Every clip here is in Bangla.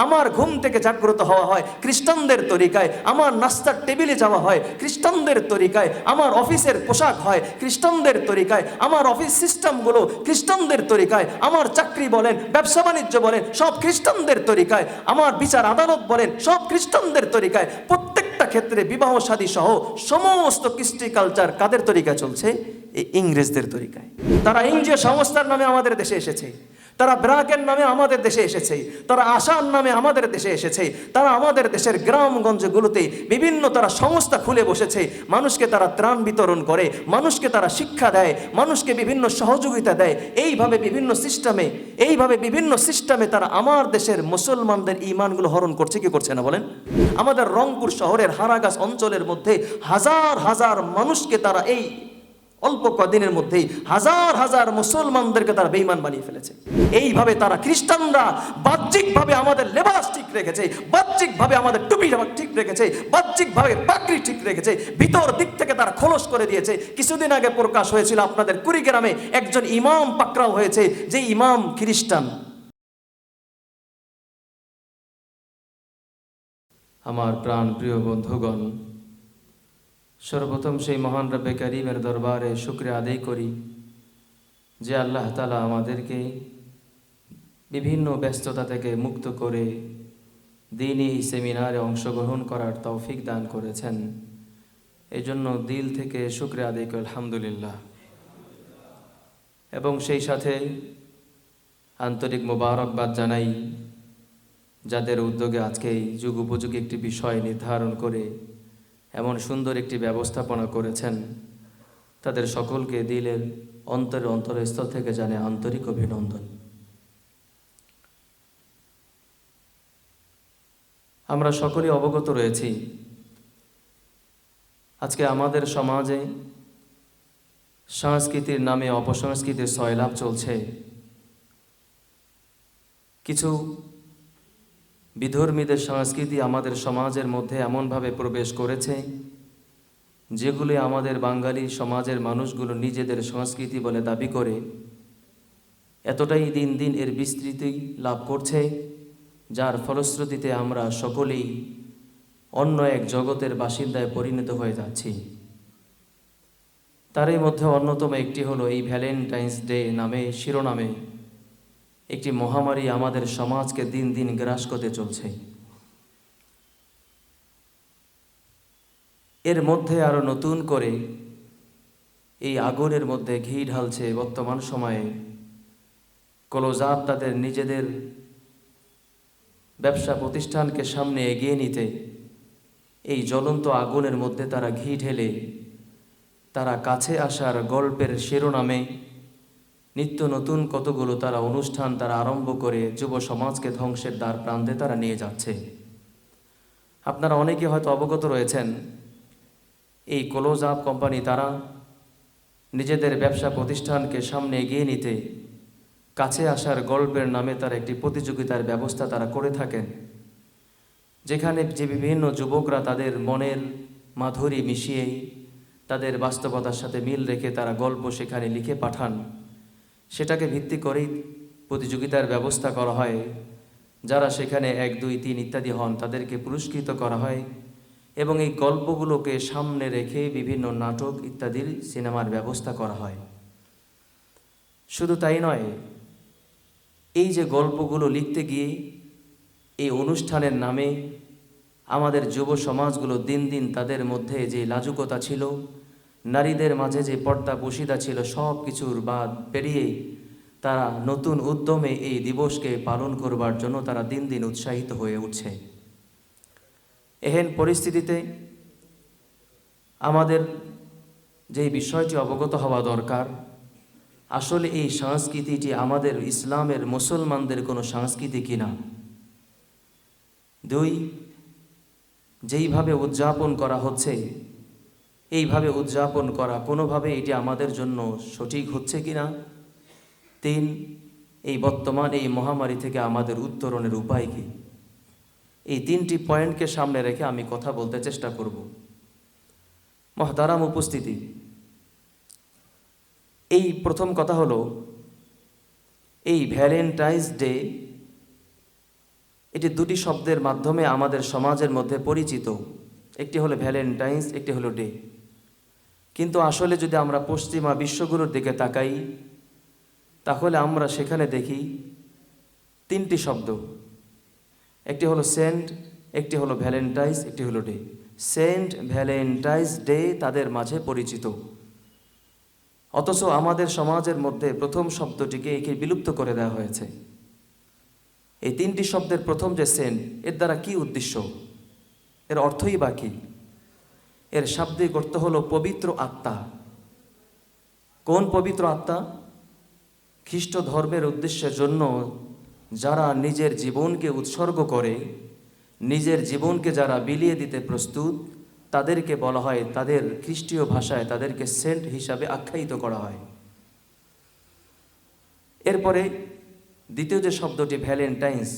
আমার ঘুম থেকে জাগ্রত হওয়া হয় খ্রিস্টানদের তরিকায়, আমার নাস্তার টেবিলে যাওয়া হয় খ্রিস্টানদের তরিকায়, আমার অফিসের পোশাক হয় খ্রিস্টানদের তরিকায়, আমার অফিস সিস্টেমগুলো খ্রিস্টানদের তরিকায়, আমার চাকরি বলেন, ব্যবসা বাণিজ্য বলেন, সব খ্রিস্টানদের তরিকায়, আমার বিচার আদালত বলেন, সব খ্রিস্টানদের তরিকায়। প্রত্যেকটা ক্ষেত্রে বিবাহ শাদী সহ সমস্ত কৃষ্টি কালচার কাদের তরিকায় চলছে? এই ইংরেজদের তরিকায়। তারা এনজিও সংস্থার নামে আমাদের দেশে এসেছে, তারা ব্র্যাকের নামে আমাদের দেশে এসেছে, তারা আশার নামে আমাদের দেশে এসেছে, তারা আমাদের দেশের গ্রামগঞ্জগুলোতে বিভিন্ন তারা সংস্থা খুলে বসেছে, মানুষকে তারা ত্রাণ বিতরণ করে, মানুষকে তারা শিক্ষা দেয়, মানুষকে বিভিন্ন সহযোগিতা দেয়। এইভাবে বিভিন্ন সিস্টেমে তারা আমার দেশের মুসলমানদের ঈমানগুলো হরণ করছে কি করছে না বলেন? আমাদের রংপুর শহরের হারাগাছ অঞ্চলের মধ্যে হাজার হাজার মানুষকে তারা এই অল্প কদিনের মধ্যেই হাজার হাজার মুসলমানদেরকে তারা বেঈমান বানিয়ে ফেলেছে। এইভাবে তারা খ্রিস্টানরা বাহ্যিকভাবে আমাদের লেবাস ঠিক রেখেছে, বাহ্যিকভাবে আমাদের টুপি ঠিক রেখেছে, বাহ্যিকভাবে পাগড়ি ঠিক রেখেছে, ভিতর দিক থেকে তারা খোলস করে দিয়েছে। কিছুদিন আগে প্রকাশ হয়েছিল আপনাদের কুড়িগ্রামে একজন ইমাম পাকড়াও হয়েছে, যে ইমাম খ্রিস্টান। আমার প্রাণ প্রিয় বন্ধুগণ, সর্বপ্রথম সেই মহান রব্বে কারীমের দরবারে শুকরিয়া আদায় করি যে আল্লাহ তাআলা আমাদেরকে বিভিন্ন ব্যস্ততা থেকে মুক্ত করে দ্বীনি সেমিনারে অংশগ্রহণ করার তৌফিক দান করেছেন। এই জন্য দিল থেকে শুকরিয়া আদায় করি আলহামদুলিল্লাহ। এবং সেই সাথে আন্তরিক মোবারকবাদ জানাই যাদের উদ্যোগে আজকে এই যুগ উপযোগী একটি বিষয় নির্ধারণ করে এমন সুন্দর একটি ব্যবস্থাপনা করেছেন। তাদের সকলকে দিলের অন্তরস্থল থেকে জানে আন্তরিক অভিনন্দন। আমরা সকলেই অবগত রয়েছি আজকে আমাদের সমাজে সংস্কৃতির নামে অপসংস্কৃতির সয়লাভ চলছে। কিছু বিধর্মীদের সংস্কৃতি আমাদের সমাজের মধ্যে এমনভাবে প্রবেশ করেছে যেগুলি আমাদের বাঙালি সমাজের মানুষগুলো নিজেদের সংস্কৃতি বলে দাবি করে এতটাই দিন দিন এর বিস্তৃতি লাভ করছে, যার ফলশ্রুতিতে আমরা সকলেই অন্য এক জগতের বাসিন্দায় পরিণত হয়ে যাচ্ছি। তারই মধ্যে অন্যতম একটি হলো এই ভ্যালেন্টাইন্স ডে নামে শিরোনামে একটি মহামারী আমাদের সমাজকে দিন দিন গ্রাস করতে চলছে। এর মধ্যে আরো নতুন করে এই আগুনের মধ্যে ঘি ঢালছে বর্তমান সময়ে ক্লোজআপ তাদের নিজেদের ব্যবসা প্রতিষ্ঠানকে সামনে এগিয়ে নিতে এই জ্বলন্ত আগুনের মধ্যে তারা ঘি ঢেলে তারা কাছে আসার গল্পের শিরোনামে নিত্য নতুন কতগুলো তারা অনুষ্ঠান তারা আরম্ভ করে যুব সমাজকে ধ্বংসের দ্বার প্রান্তে তারা নিয়ে যাচ্ছে। আপনারা অনেকে হয়তো অবগত রয়েছেন এই ক্লোজআপ কোম্পানি তারা নিজেদের ব্যবসা প্রতিষ্ঠানকে সামনে এগিয়ে নিতে কাছে আসার গল্পের নামে তারা একটি প্রতিযোগিতার ব্যবস্থা তারা করে থাকেন, যেখানে যে বিভিন্ন যুবকরা তাদের মনের মাধুরী মিশিয়ে তাদের বাস্তবতার সাথে মিল রেখে তারা গল্প সেখানে লিখে পাঠান। সেটাকে ভিত্তি করেই প্রতিযোগিতার ব্যবস্থা করা হয়। যারা সেখানে 1, 2, 3 ইত্যাদি হন তাদেরকে পুরস্কৃত করা হয় এবং এই গল্পগুলোকে সামনে রেখে বিভিন্ন নাটক ইত্যাদির সিনেমার ব্যবস্থা করা হয়। শুধু তাই নয়, এই যে গল্পগুলো লিখতে গিয়ে এই অনুষ্ঠানের নামে আমাদের যুব সমাজগুলো দিন দিন তাদের মধ্যে যে লাজুকতা ছিল, নারীদের মাঝে যে পর্দা বশিদা ছিল, সব কিছুর বাদ পেরিয়ে তারা নতুন উদ্যমে এই দিবসকে পালন করবার জন্য তারা দিন দিন উৎসাহিত হয়ে উঠছে। এহেন পরিস্থিতিতে আমাদের যে বিষয়টি অবগত হওয়া দরকার, আসলে এই সংস্কৃতিটি আমাদের ইসলামের মুসলমানদের কোনো সংস্কৃতি কিনা। 2, যেইভাবে উদযাপন করা হচ্ছে এইভাবে উদযাপন করা কোনোভাবে এটি আমাদের জন্য সঠিক হচ্ছে কিনা। 3, এই বর্তমান এই মহামারী থেকে আমাদের উত্তরণের উপায় কি। এই 3টি পয়েন্টকে সামনে রেখে আমি কথা বলতে চেষ্টা করব। মহতারাম উপস্থিতি, এই প্রথম কথা হলো এই ভ্যালেন্টাইন্স ডে এটি দুটি শব্দের মাধ্যমে আমাদের সমাজের মধ্যে পরিচিত। একটি হলো ভ্যালেন্টাইন্স, একটি হলো ডে। কিন্তু আসলে যদি আমরা পশ্চিমা বিশ্বগুলোর দিকে তাকাই, তাহলে আমরা সেখানে দেখি তিনটি শব্দ। একটি হলো সেন্ট, একটি হলো ভ্যালেন্টাইন্স, একটি হলো ডে। সেন্ট ভ্যালেন্টাইন্স ডে তাদের মাঝে পরিচিত, অথচ আমাদের সমাজের মধ্যে প্রথম শব্দটিকে একে বিলুপ্ত করে দেওয়া হয়েছে। এই তিনটি শব্দের প্রথম যে সেন্ট, এর দ্বারা কি উদ্দেশ্য, এর অর্থই বা কি? এর শাব্দিক অর্থ হলো পবিত্র আত্মা। কোন পবিত্র আত্মা? খ্রিস্ট ধর্মের উদ্দেশ্যের জন্য যারা নিজের জীবনকে উৎসর্গ করে, নিজের জীবনকে যারা বিলিয়ে দিতে প্রস্তুত, তাদেরকে বলা হয়, তাদের খ্রিস্টীয় ভাষায় তাদেরকে সেন্ট হিসাবে আখ্যায়িত করা হয়। এরপরে দ্বিতীয় যে শব্দটি ভ্যালেন্টাইন্স,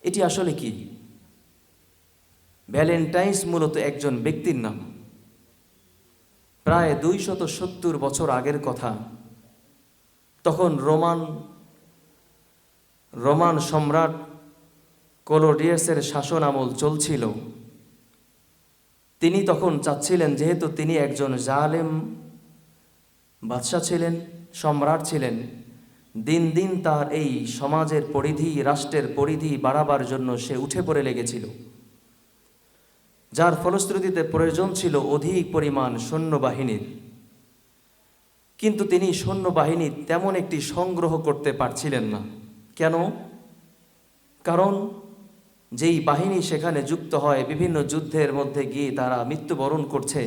এটি আসলে কি? ভ্যালেন্টাইন্স মূলত একজন ব্যক্তির নাম। প্রায় 270 বছর আগের কথা। তখন রোমান সম্রাট ক্লোডিয়াসের শাসন আমল চলছিল। তিনি তখন চাচ্ছিলেন, যেহেতু তিনি একজন জালেম বাদশা ছিলেন, সম্রাট ছিলেন, দিন দিন তার এই সমাজের পরিধি, রাষ্ট্রের পরিধি বাড়াবার জন্য সে উঠে পড়ে লেগেছিল, যার ফলশ্রুতিতে প্রয়োজন ছিল অধিক পরিমাণ সৈন্যবাহিনীর। কিন্তু তিনি সৈন্যবাহিনী তেমন একটি সংগ্রহ করতে পারছিলেন না। কেন? কারণ যেই বাহিনী সেখানে যুক্ত হয়, বিভিন্ন যুদ্ধের মধ্যে গিয়ে তারা মৃত্যুবরণ করছে,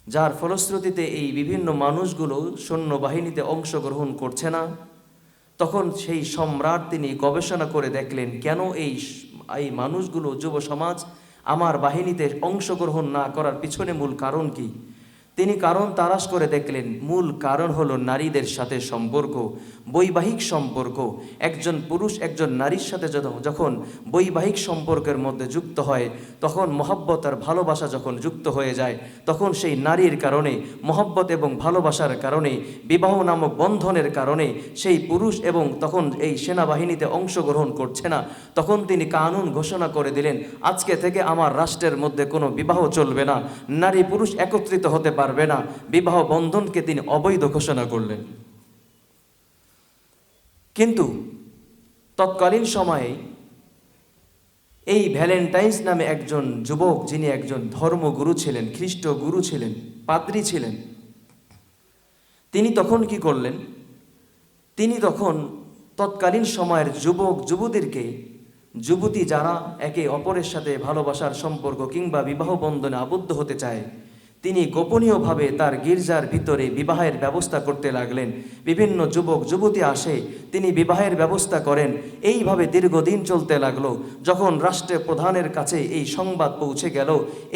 যার ফলশ্রুতিতে এই বিভিন্ন মানুষগুলো সৈন্যবাহিনীতে অংশগ্রহণ করছে না। তখন সেই সম্রাট তিনি গবেষণা করে দেখলেন, কেন এই মানুষগুলো, যুব সমাজ আমার বাহিনীতে অংশগ্রহণ না করার পিছনে মূল কারণ কি? তিনি কারণ তালাশ করে দেখলেন, মূল কারণ হলো নারীদের সাথে সম্পর্ক, বৈবাহিক সম্পর্ক। একজন পুরুষ একজন নারীর সাথে যখন বৈবাহিক সম্পর্কের মধ্যে যুক্ত হয়, তখন মহব্বত আর ভালোবাসা যখন যুক্ত হয়ে যায়, তখন সেই নারীর কারণে, মহব্বত এবং ভালোবাসার কারণে, বিবাহ নামক বন্ধনের কারণে সেই পুরুষ এবং তখন এই সেনাবাহিনীতে অংশগ্রহণ করছে না। তখন তিনি কানুন ঘোষণা করে দিলেন, আজকে থেকে আমার রাষ্ট্রের মধ্যে কোনো বিবাহ চলবে না, নারী পুরুষ একত্রিত হতে পারবে না। বিবাহ বন্ধনকে তিনি অবৈধ ঘোষণা করলেন। কিন্তু তৎকালীন সময়ে এই ভ্যালেন্টাইন্স নামে একজন যুবক, যিনি একজন ধর্মগুরু ছিলেন, খ্রিস্ট গুরু ছিলেন, পাদ্রী ছিলেন, তিনি তখন কি করলেন? তিনি তখন তৎকালীন সময়ের যুবক যুবতীদেরকে, যুবতী যারা একে অপরের সাথে ভালোবাসার সম্পর্ক কিংবা বিবাহ বন্ধনে আবদ্ধ হতে চায়, তিনি গোপনীয়ভাবে তার গির্জার ভিতরে বিবাহের ব্যবস্থা করতে লাগলেন। বিভিন্ন যুবক যুবতী আসে, তিনি বিবাহের ব্যবস্থা করেন। এইভাবে দীর্ঘদিন চলতে লাগলো। যখন রাষ্ট্রের প্রধানের কাছে এই সংবাদ পৌঁছে গেল,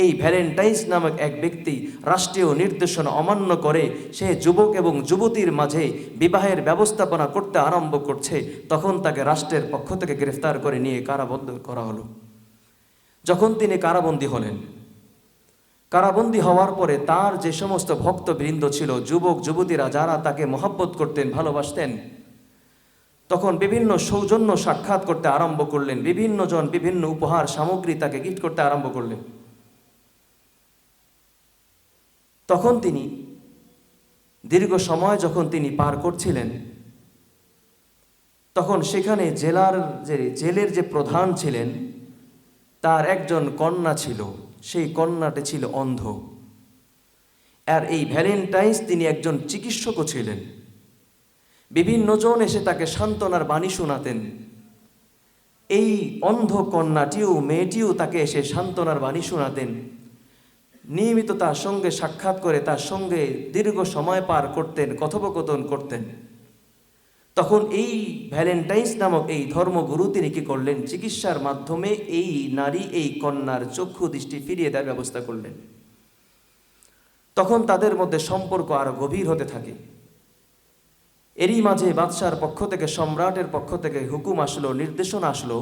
এই ভ্যালেন্টাইন্স নামক এক ব্যক্তি রাষ্ট্রীয় নির্দেশনা অমান্য করে সে যুবক এবং যুবতীর মাঝে বিবাহের ব্যবস্থাপনা করতে আরম্ভ করছে, তখন তাকে রাষ্ট্রের পক্ষ থেকে গ্রেফতার করে নিয়ে কারাবদ্ধ করা হলো। যখন তিনি কারাবন্দী হলেন, কারাবন্দী হওয়ার পরে তার যে সমস্ত ভক্তবৃন্দ ছিল, যুবক যুবতীরা যারা তাকে মহব্বত করতেন, ভালোবাসতেন, তখন বিভিন্ন সৌজন্য সাক্ষাৎ করতে আরম্ভ করলেন। বিভিন্ন জন বিভিন্ন উপহার সামগ্রী তাকে গিফট করতে আরম্ভ করলেন। তখন তিনি দীর্ঘ সময় যখন তিনি পার করছিলেন, তখন সেখানে জেলের যে প্রধান ছিলেন, তার একজন কন্যা ছিল। সেই কন্যাটি ছিল অন্ধ। আর এই ভ্যালেন্টাইন্স তিনি একজন চিকিৎসকও ছিলেন। বিভিন্ন জন এসে তাকে সান্ত্বনার বাণী শোনাতেন। এই অন্ধ কন্যাটিও, মেয়েটিও তাকে এসে সান্ত্বনার বাণী শোনাতেন। নিয়মিত তার সঙ্গে সাক্ষাৎ করে তার সঙ্গে দীর্ঘ সময় পার করতেন, কথোপকথন করতেন। তখন এই ভ্যালেন্টাইন্স নামক এই ধর্মগুরু তিনি কি করলেন? চিকিৎসার মাধ্যমে এই নারী, এই কন্যার চক্ষু দৃষ্টি ফিরিয়ে দেওয়ার ব্যবস্থা করলেন। তখন তাদের মধ্যে সম্পর্ক আরো গভীর হতে থাকে। এরই মাঝে বাদশার পক্ষ থেকে, সম্রাটের পক্ষ থেকে হুকুম আসলো, নির্দেশনা আসলো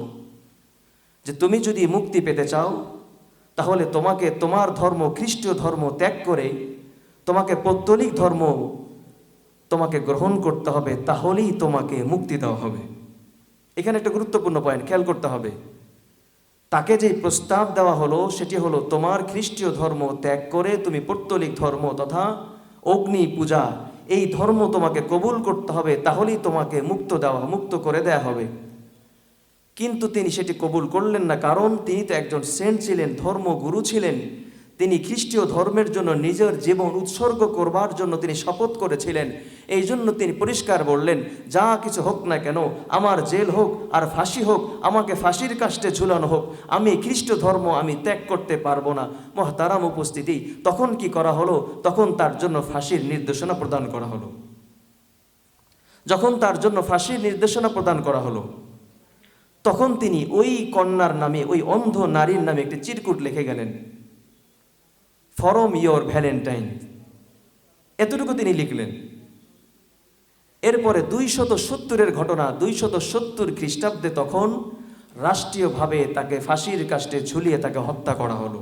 যে তুমি যদি মুক্তি পেতে চাও, তাহলে তোমাকে তোমার ধর্ম, খ্রিস্টীয় ধর্ম ত্যাগ করে তোমাকে পৌত্তলিক ধর্ম তোমাকে গ্রহণ করতে হবে, তাহলেই তোমাকে মুক্তি দেওয়া হবে। এখানে একটা গুরুত্বপূর্ণ পয়েন্ট খেয়াল করতে হবে। তাকে যে প্রস্তাব দেওয়া হলো সেটি হলো, তোমার খ্রিস্টীয় ধর্ম ত্যাগ করে তুমি পৌত্তলিক ধর্ম তথা অগ্নি পূজা এই ধর্ম তোমাকে কবুল করতে হবে, তাহলেই তোমাকে মুক্ত করে দেয়া হবে। কিন্তু তিনি সেটি কবুল করলেন না, কারণ তিনি তো একজন সেন্ট ছিলেন, ধর্মগুরু ছিলেন। তিনি খ্রিস্টীয় ধর্মের জন্য নিজের জীবন উৎসর্গ করবার জন্য তিনি শপথ করেছিলেন। এই জন্য তিনি পরিষ্কার বললেন, যা কিছু হোক না কেন, আমার জেল হোক আর ফাঁসি হোক, আমাকে ফাঁসির কাস্টে ঝুলানো হোক, আমি খ্রিস্ট ধর্ম আমি ত্যাগ করতে পারবো না। মহতারাম উপস্থিতি, তখন কি করা হলো? তখন তার জন্য ফাঁসির নির্দেশনা প্রদান করা হলো। যখন তার জন্য ফাঁসির নির্দেশনা প্রদান করা হলো, তখন তিনি ওই কন্যার নামে, ওই অন্ধ নারীর নামে একটি চিরকুট লিখে গেলেন, ফরম ইয়োর ভ্যালেন্টাইন, এতটুকু তিনি লিখলেন। এরপরে 270-এর ঘটনা, 270 খ্রিস্টাব্দে তখন রাষ্ট্রীয়ভাবে তাকে ফাঁসির কাস্টে ঝুলিয়ে তাকে হত্যা করা হলো।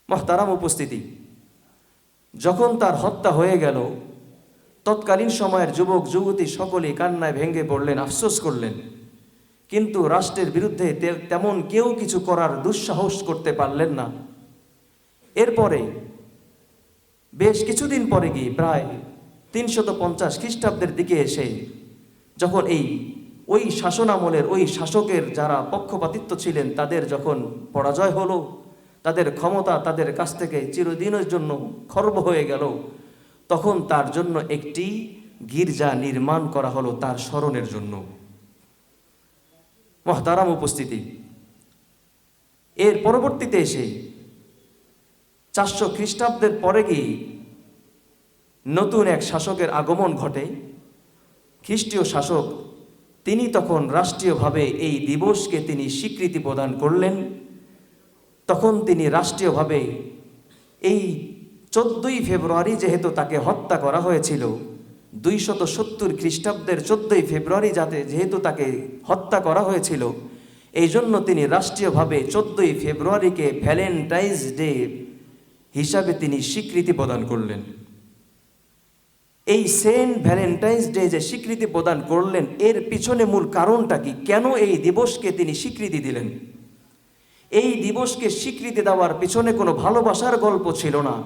মহতারাম উপস্থিতি, যখন তার হত্যা হয়ে গেল, তৎকালীন সময়ের যুবক যুবতী সকলেই কান্নায় ভেঙে পড়লেন, আফসোস করলেন। কিন্তু রাষ্ট্রের বিরুদ্ধে তেমন কেউ কিছু করার দুঃসাহস করতে পারলেন না। এরপরে বেশ কিছুদিন পরে গিয়ে প্রায় 350 খ্রিস্টাব্দের দিকে এসে যখন ওই শাসনামলের ওই শাসকের যারা পক্ষপাতিত্ব ছিলেন তাদের যখন পরাজয় হলো, তাদের ক্ষমতা তাদের কাছ থেকে চিরদিনের জন্য খর্ব হয়ে গেল, তখন তার জন্য একটি গির্জা নির্মাণ করা হলো তার স্মরণের জন্য। মহতারাম উপস্থিতি, এর পরবর্তীতে এসে 400 খ্রিস্টাব্দের পরে গিয়ে নতুন এক শাসকের আগমন ঘটে। খ্রিস্টীয় শাসক, তিনি তখন রাষ্ট্রীয়ভাবে এই দিবসকে তিনি স্বীকৃতি প্রদান করলেন। তখন তিনি রাষ্ট্রীয়ভাবে এই 14ই ফেব্রুয়ারি, যেহেতু তাকে হত্যা করা হয়েছিল 270 খ্রিস্টাব্দের 14ই ফেব্রুয়ারি, যেহেতু তাকে হত্যা করা হয়েছিল, এই জন্য তিনি রাষ্ট্রীয়ভাবে 14ই ফেব্রুয়ারিকে ভ্যালেন্টাইন্স ডে হিসাবে তিনি স্বীকৃতি প্রদান করলেন। এই সেন্ট ভ্যালেন্টাইন্স ডে যে স্বীকৃতি প্রদান করলেন, এর পিছনে মূল কারণটা কি? কেন এই দিবসকে তিনি স্বীকৃতি দিলেন? এই দিবসকে স্বীকৃতি দেওয়ার পিছনে কোনো ভালোবাসার গল্প ছিল না।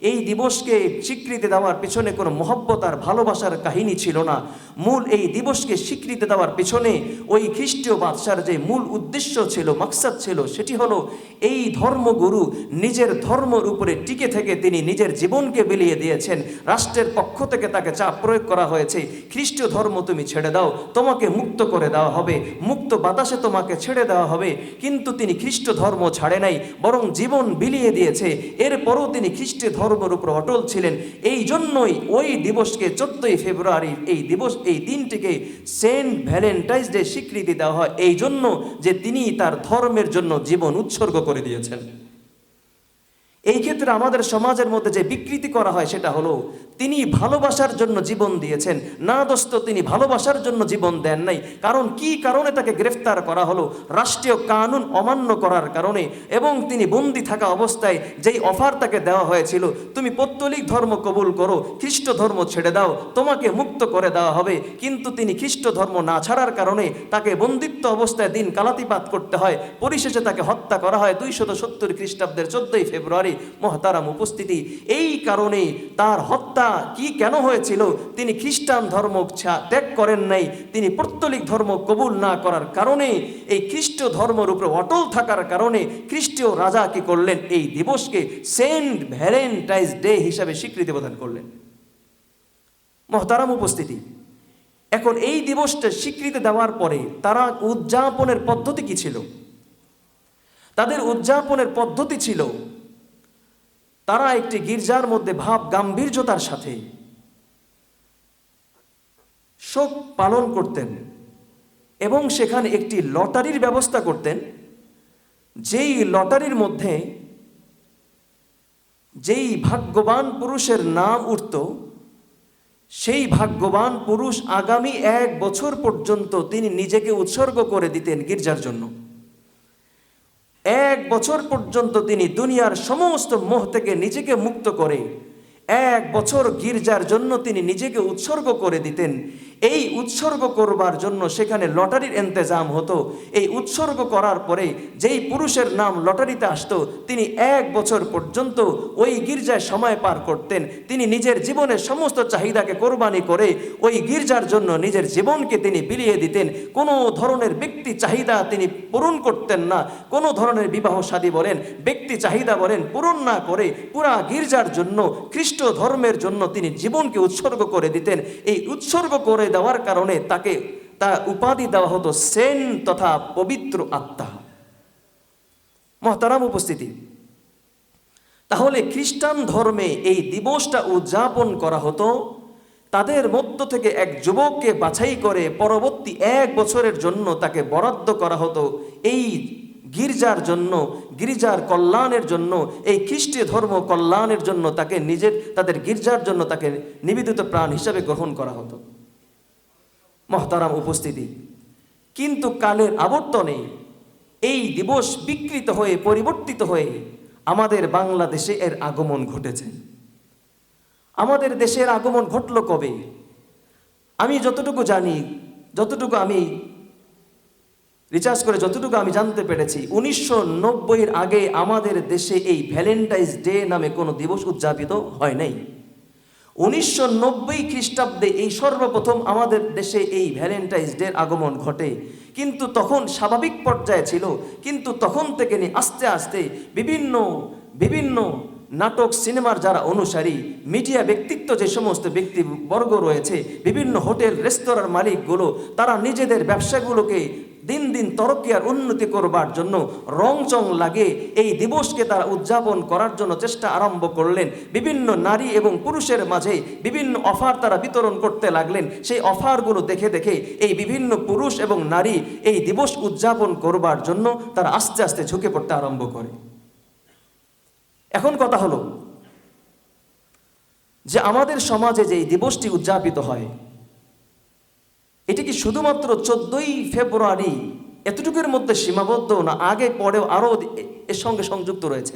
এই দিবসকে স্বীকৃতি দেওয়ার পিছনে কোনো মহব্বত আর ভালোবাসার কাহিনী ছিল না। মূল এই দিবসকে স্বীকৃতি দেওয়ার পিছনে ওই খ্রিস্টীয় বাদশার যে মূল উদ্দেশ্য ছিল, মাকসাদ ছিল, সেটি হলো এই ধর্মগুরু নিজের ধর্মের উপরে টিকে থেকে তিনি নিজের জীবনকে বিলিয়ে দিয়েছেন। রাষ্ট্রের পক্ষ থেকে তাকে চাপ প্রয়োগ করা হয়েছে, খ্রিস্টীয় ধর্ম তুমি ছেড়ে দাও, তোমাকে মুক্ত করে দেওয়া হবে, মুক্ত বাতাসে তোমাকে ছেড়ে দেওয়া হবে। কিন্তু তিনি খ্রিস্ট ধর্ম ছাড়ে নাই, বরং জীবন বিলিয়ে দিয়েছে। এরপরও তিনি খ্রিস্টীয় ধর্মের উপর অটল ছিলেন। এই জন্যই ওই দিবসকে 14ই ফেব্রুয়ারি এই দিনটিকে সেন্ট ভ্যালেন্টাইন্স ডে স্বীকৃতি দেওয়া হয়, এই জন্য যে তিনি তার ধর্মের জন্য জীবন উৎসর্গ করে দিয়েছেন। এই ক্ষেত্রে আমাদের সমাজের মধ্যে যে বিকৃতি করা হয় সেটা হলো, তিনি ভালোবাসার জন্য জীবন দিয়েছেন। না দোস্ত, তিনি ভালোবাসার জন্য জীবন দেন নাই। কারণ কি কারণে তাকে গ্রেফতার করা হলো? রাষ্ট্রীয় কানুন অমান্য করার কারণে। এবং তিনি বন্দী থাকা অবস্থায় যেই অফার তাকে দেওয়া হয়েছিল, তুমি পৌত্তলিক ধর্ম কবুল করো, খ্রিস্ট ধর্ম ছেড়ে দাও, তোমাকে মুক্ত করে দেওয়া হবে। কিন্তু তিনি খ্রিস্ট ধর্ম না ছাড়ার কারণে তাকে বন্দিত্ব অবস্থায় দিন কালাতিপাত করতে হয়। পরিশেষে তাকে হত্যা করা হয় 270 খ্রিস্টাব্দের 14ই ফেব্রুয়ারি। মহতারাম উপস্থিতি, এই কারণে তার হত্যা কি কেন হয়েছিল? তিনি খ্রিস্টান ধর্ম ত্যাগ করেন নাই, তিনি পৌত্তলিক ধর্ম কবুল না করার কারণে, এই খ্রিস্ট ধর্মের উপর অটল থাকার কারণে খ্রিস্টীয় রাজা কি করলেন? এই দিবসকে সেন্ট ভ্যালেন্টাইন্স ডে হিসাবে স্বীকৃতি প্রদান করলেন। মহতারাম উপস্থিতি, এখন এই দিবসটা স্বীকৃতি দেওয়ার পরে তারা উদযাপনের পদ্ধতি কি ছিল? তাদের উদযাপনের পদ্ধতি ছিল, তারা একটি গির্জার মধ্যে ভাব গাম্ভীর্যতার সাথে শোক পালন করতেন এবং সেখানে একটি লটারির ব্যবস্থা করতেন। যেই লটারির মধ্যে যেই ভাগ্যবান পুরুষের নাম উঠত, সেই ভাগ্যবান পুরুষ আগামী 1 বছর পর্যন্ত তিনি নিজেকে উৎসর্গ করে দিতেন গির্জার জন্য। 1 বছর পর্যন্ত তিনি দুনিয়ার সমস্ত মোহ থেকে নিজেকে মুক্ত করে 1 বছর গির্জার জন্য তিনি নিজেকে উৎসর্গ করে দিতেন। এই উৎসর্গ করবার জন্য সেখানে লটারির ইন্তেজাম হতো। এই উৎসর্গ করার পরে যেই পুরুষের নাম লটারিতে আসতো তিনি 1 বছর পর্যন্ত ওই গির্জায় সময় পার করতেন। তিনি নিজের জীবনের সমস্ত চাহিদাকে কোরবানি করে ওই গির্জার জন্য নিজের জীবনকে তিনি বিলিয়ে দিতেন। কোনো ধরনের ব্যক্তি চাহিদা তিনি পূরণ করতেন না। কোনো ধরনের বিবাহ শাদী বলেন, ব্যক্তি চাহিদা বলেন, পূরণ না করে পুরা গির্জার জন্য, খ্রিস্ট ধর্মের জন্য তিনি জীবনকে উৎসর্গ করে দিতেন। এই উৎসর্গ করে দেওয়ার কারণে তাকে উপাধি দেওয়া হতো সেন্ট তথা পবিত্র আত্মা। মহতারাম উপস্থিতি, তাহলে খ্রিস্টান ধর্মে এই দিবসটা উদযাপন করা হতো। তাদের মধ্য থেকে এক যুবককে বাছাই করে পরবর্তী 1 বছরের জন্য তাকে বরাদ্দ করা হতো এই গির্জার জন্য, গির্জার কল্যাণের জন্য, এই খ্রিস্টীয় ধর্ম কল্যাণের জন্য তাকে তাদের গির্জার জন্য তাকে নিবেদিত প্রাণ হিসাবে গ্রহণ করা হতো। মহতারাম উপস্থিতি, কিন্তু কালের আবর্তনে এই দিবস বিকৃত হয়ে পরিবর্তিত হয়ে আমাদের বাংলাদেশে এর আগমন ঘটেছে। আমাদের দেশের আগমন ঘটল কবে? আমি যতটুকু জানি, যতটুকু আমি রিসার্চ করে যতটুকু আমি জানতে পেরেছি, 1990-এর আগে আমাদের দেশে এই ভ্যালেন্টাইন্স ডে নামে কোনো দিবস উদযাপিত হয় নাই। 1990 খ্রিস্টাব্দে এই সর্বপ্রথম আমাদের দেশে এই ভ্যালেন্টাইন্স ডের আগমন ঘটে। কিন্তু তখন স্বাভাবিক পর্যায়ে ছিল, কিন্তু তখন থেকে নিয়ে আস্তে আস্তে বিভিন্ন নাটক সিনেমার যারা অনুসারী, মিডিয়া ব্যক্তিত্ব যে সমস্ত ব্যক্তিবর্গ রয়েছে, বিভিন্ন হোটেল রেস্তোরাঁর মালিকগুলো, তারা নিজেদের ব্যবসাগুলোকে দিন দিন তরক্কি আর উন্নতি করবার জন্য রংচং লাগে এই দিবসকে তারা উদযাপন করার জন্য চেষ্টা আরম্ভ করলেন। বিভিন্ন নারী এবং পুরুষের মাঝে বিভিন্ন অফার তারা বিতরণ করতে লাগলেন। সেই অফারগুলো দেখে দেখে এই বিভিন্ন পুরুষ এবং নারী এই দিবস উদযাপন করবার জন্য তারা আস্তে আস্তে ঝুঁকে পড়তে আরম্ভ করে। এখন কথা হলো যে আমাদের সমাজে যে এই দিবসটি উদযাপিত হয়, এটি কি শুধুমাত্র 14ই ফেব্রুয়ারি এতটুকুর মধ্যে সীমাবদ্ধ, না আগে পরেও আরও এর সঙ্গে সংযুক্ত রয়েছে?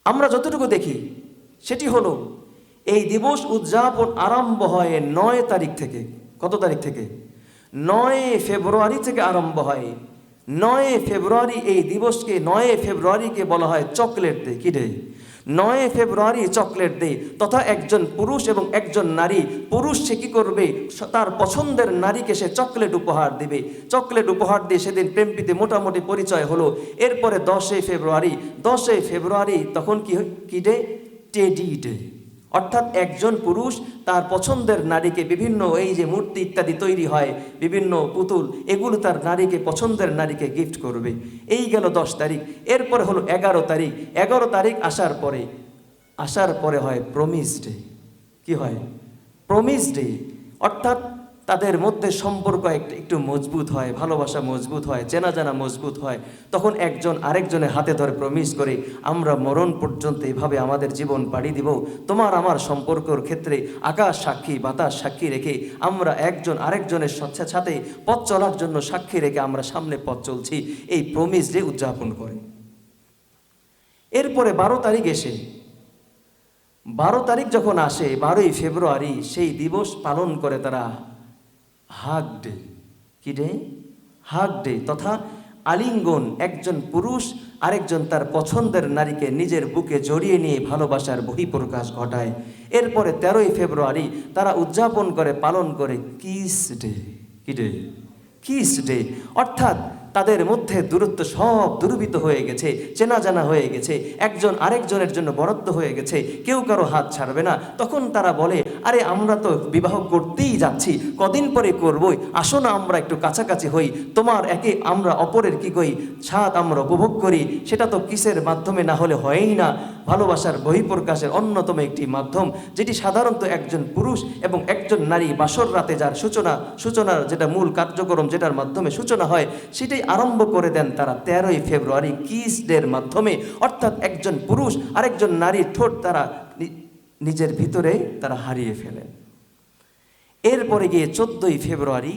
আমরা যতটুকু দেখি সেটি হলো এই দিবস উদযাপন আরম্ভ হয় 9 তারিখ থেকে। কত তারিখ থেকে? 9 ফেব্রুয়ারি থেকে আরম্ভ হয়। 9 ফেব্রুয়ারি এই দিবসকে, 9 ফেব্রুয়ারিকে বলা হয় চকলেট ডে। কি ডে? 9 ফেব্রুয়ারি চকলেট ডে। তথা একজন পুরুষ এবং একজন নারী, পুরুষ সে কী করবে, তার পছন্দের নারীকে সে চকলেট উপহার দিবে। চকলেট উপহার দিয়ে সেদিন প্রেমপ্রীতি মোটামুটি পরিচয় হলো। এরপরে 10 ফেব্রুয়ারি তখন কি ডে? Teddy day. অর্থাৎ একজন পুরুষ তার পছন্দের নারীকে বিভিন্ন এই যে মূর্তি ইত্যাদি তৈরি হয়, বিভিন্ন পুতুল, এগুলো তার নারীকে, পছন্দের নারীকে গিফট করবে। এই গেল 10 তারিখ। এরপরে হলো 11 তারিখ। 11 তারিখ আসার পরে হয় প্রমিস ডে। কি হয়? Promise day. অর্থাৎ তাদের মধ্যে সম্পর্ক একটু মজবুত হয়, ভালোবাসা মজবুত হয়, চেনা জানা মজবুত হয়। তখন একজন আরেকজনের হাতে ধরে প্রমিস করে, আমরা মরণ পর্যন্ত এভাবে আমাদের জীবন পাড়ি দিব। তোমার আমার সম্পর্কর ক্ষেত্রে আকাশ সাক্ষী, বাতাস সাক্ষী রেখে আমরা একজন আরেকজনের সাথে পথ চলার জন্য সাক্ষী রেখে আমরা সামনে পথ চলছি। এই প্রমিস ডে উদযাপন করে। এরপরে 12 তারিখ এসে, 12 তারিখ যখন আসে, 12ই ফেব্রুয়ারি, সেই দিবস পালন করে তারা হাগ ডে। কি ডে? হাগ ডে তথা আলিঙ্গন। একজন পুরুষ আরেকজন তার পছন্দের নারীকে নিজের বুকে জড়িয়ে নিয়ে ভালোবাসার বহিঃপ্রকাশ ঘটায়। এরপরে 13ই ফেব্রুয়ারি তারা উদযাপন করে, পালন করে কিস ডে। কি ডে? Kiss day. অর্থাৎ তাদের মধ্যে দূরত্ব সব দূরীভূত হয়ে গেছে, চেনা জানা হয়ে গেছে, একজন আরেকজনের জন্য বরাদ্দ হয়ে গেছে, কেউ কারো হাত ছাড়বে না। তখন তারা বলে, আরে আমরা তো বিবাহ করতেই যাচ্ছি, কদিন পরে করবই, আসো না আমরা একটু কাছাকাছি হই, তোমার একে আমরা অপরের কি কই স্বাদ আমরা উপভোগ করি। সেটা তো কিসের মাধ্যমে না হলে হয়ই না। ভালোবাসার বহিঃপ্রকাশের অন্যতম একটি মাধ্যম, যেটি সাধারণত একজন পুরুষ এবং একজন নারী বাসর রাতে যার সূচনার যেটা মূল কার্যক্রম, যেটার মাধ্যমে সূচনা হয়, সেটাই আরম্ভ করে দেন তারা 13ই ফেব্রুয়ারি কিস ডের মাধ্যমে। অর্থাৎ একজন পুরুষ আরেকজন নারীর ঠোঁট তারা নিজের ভিতরে তারা হারিয়ে ফেলেন। এরপরে গিয়ে 14ই ফেব্রুয়ারি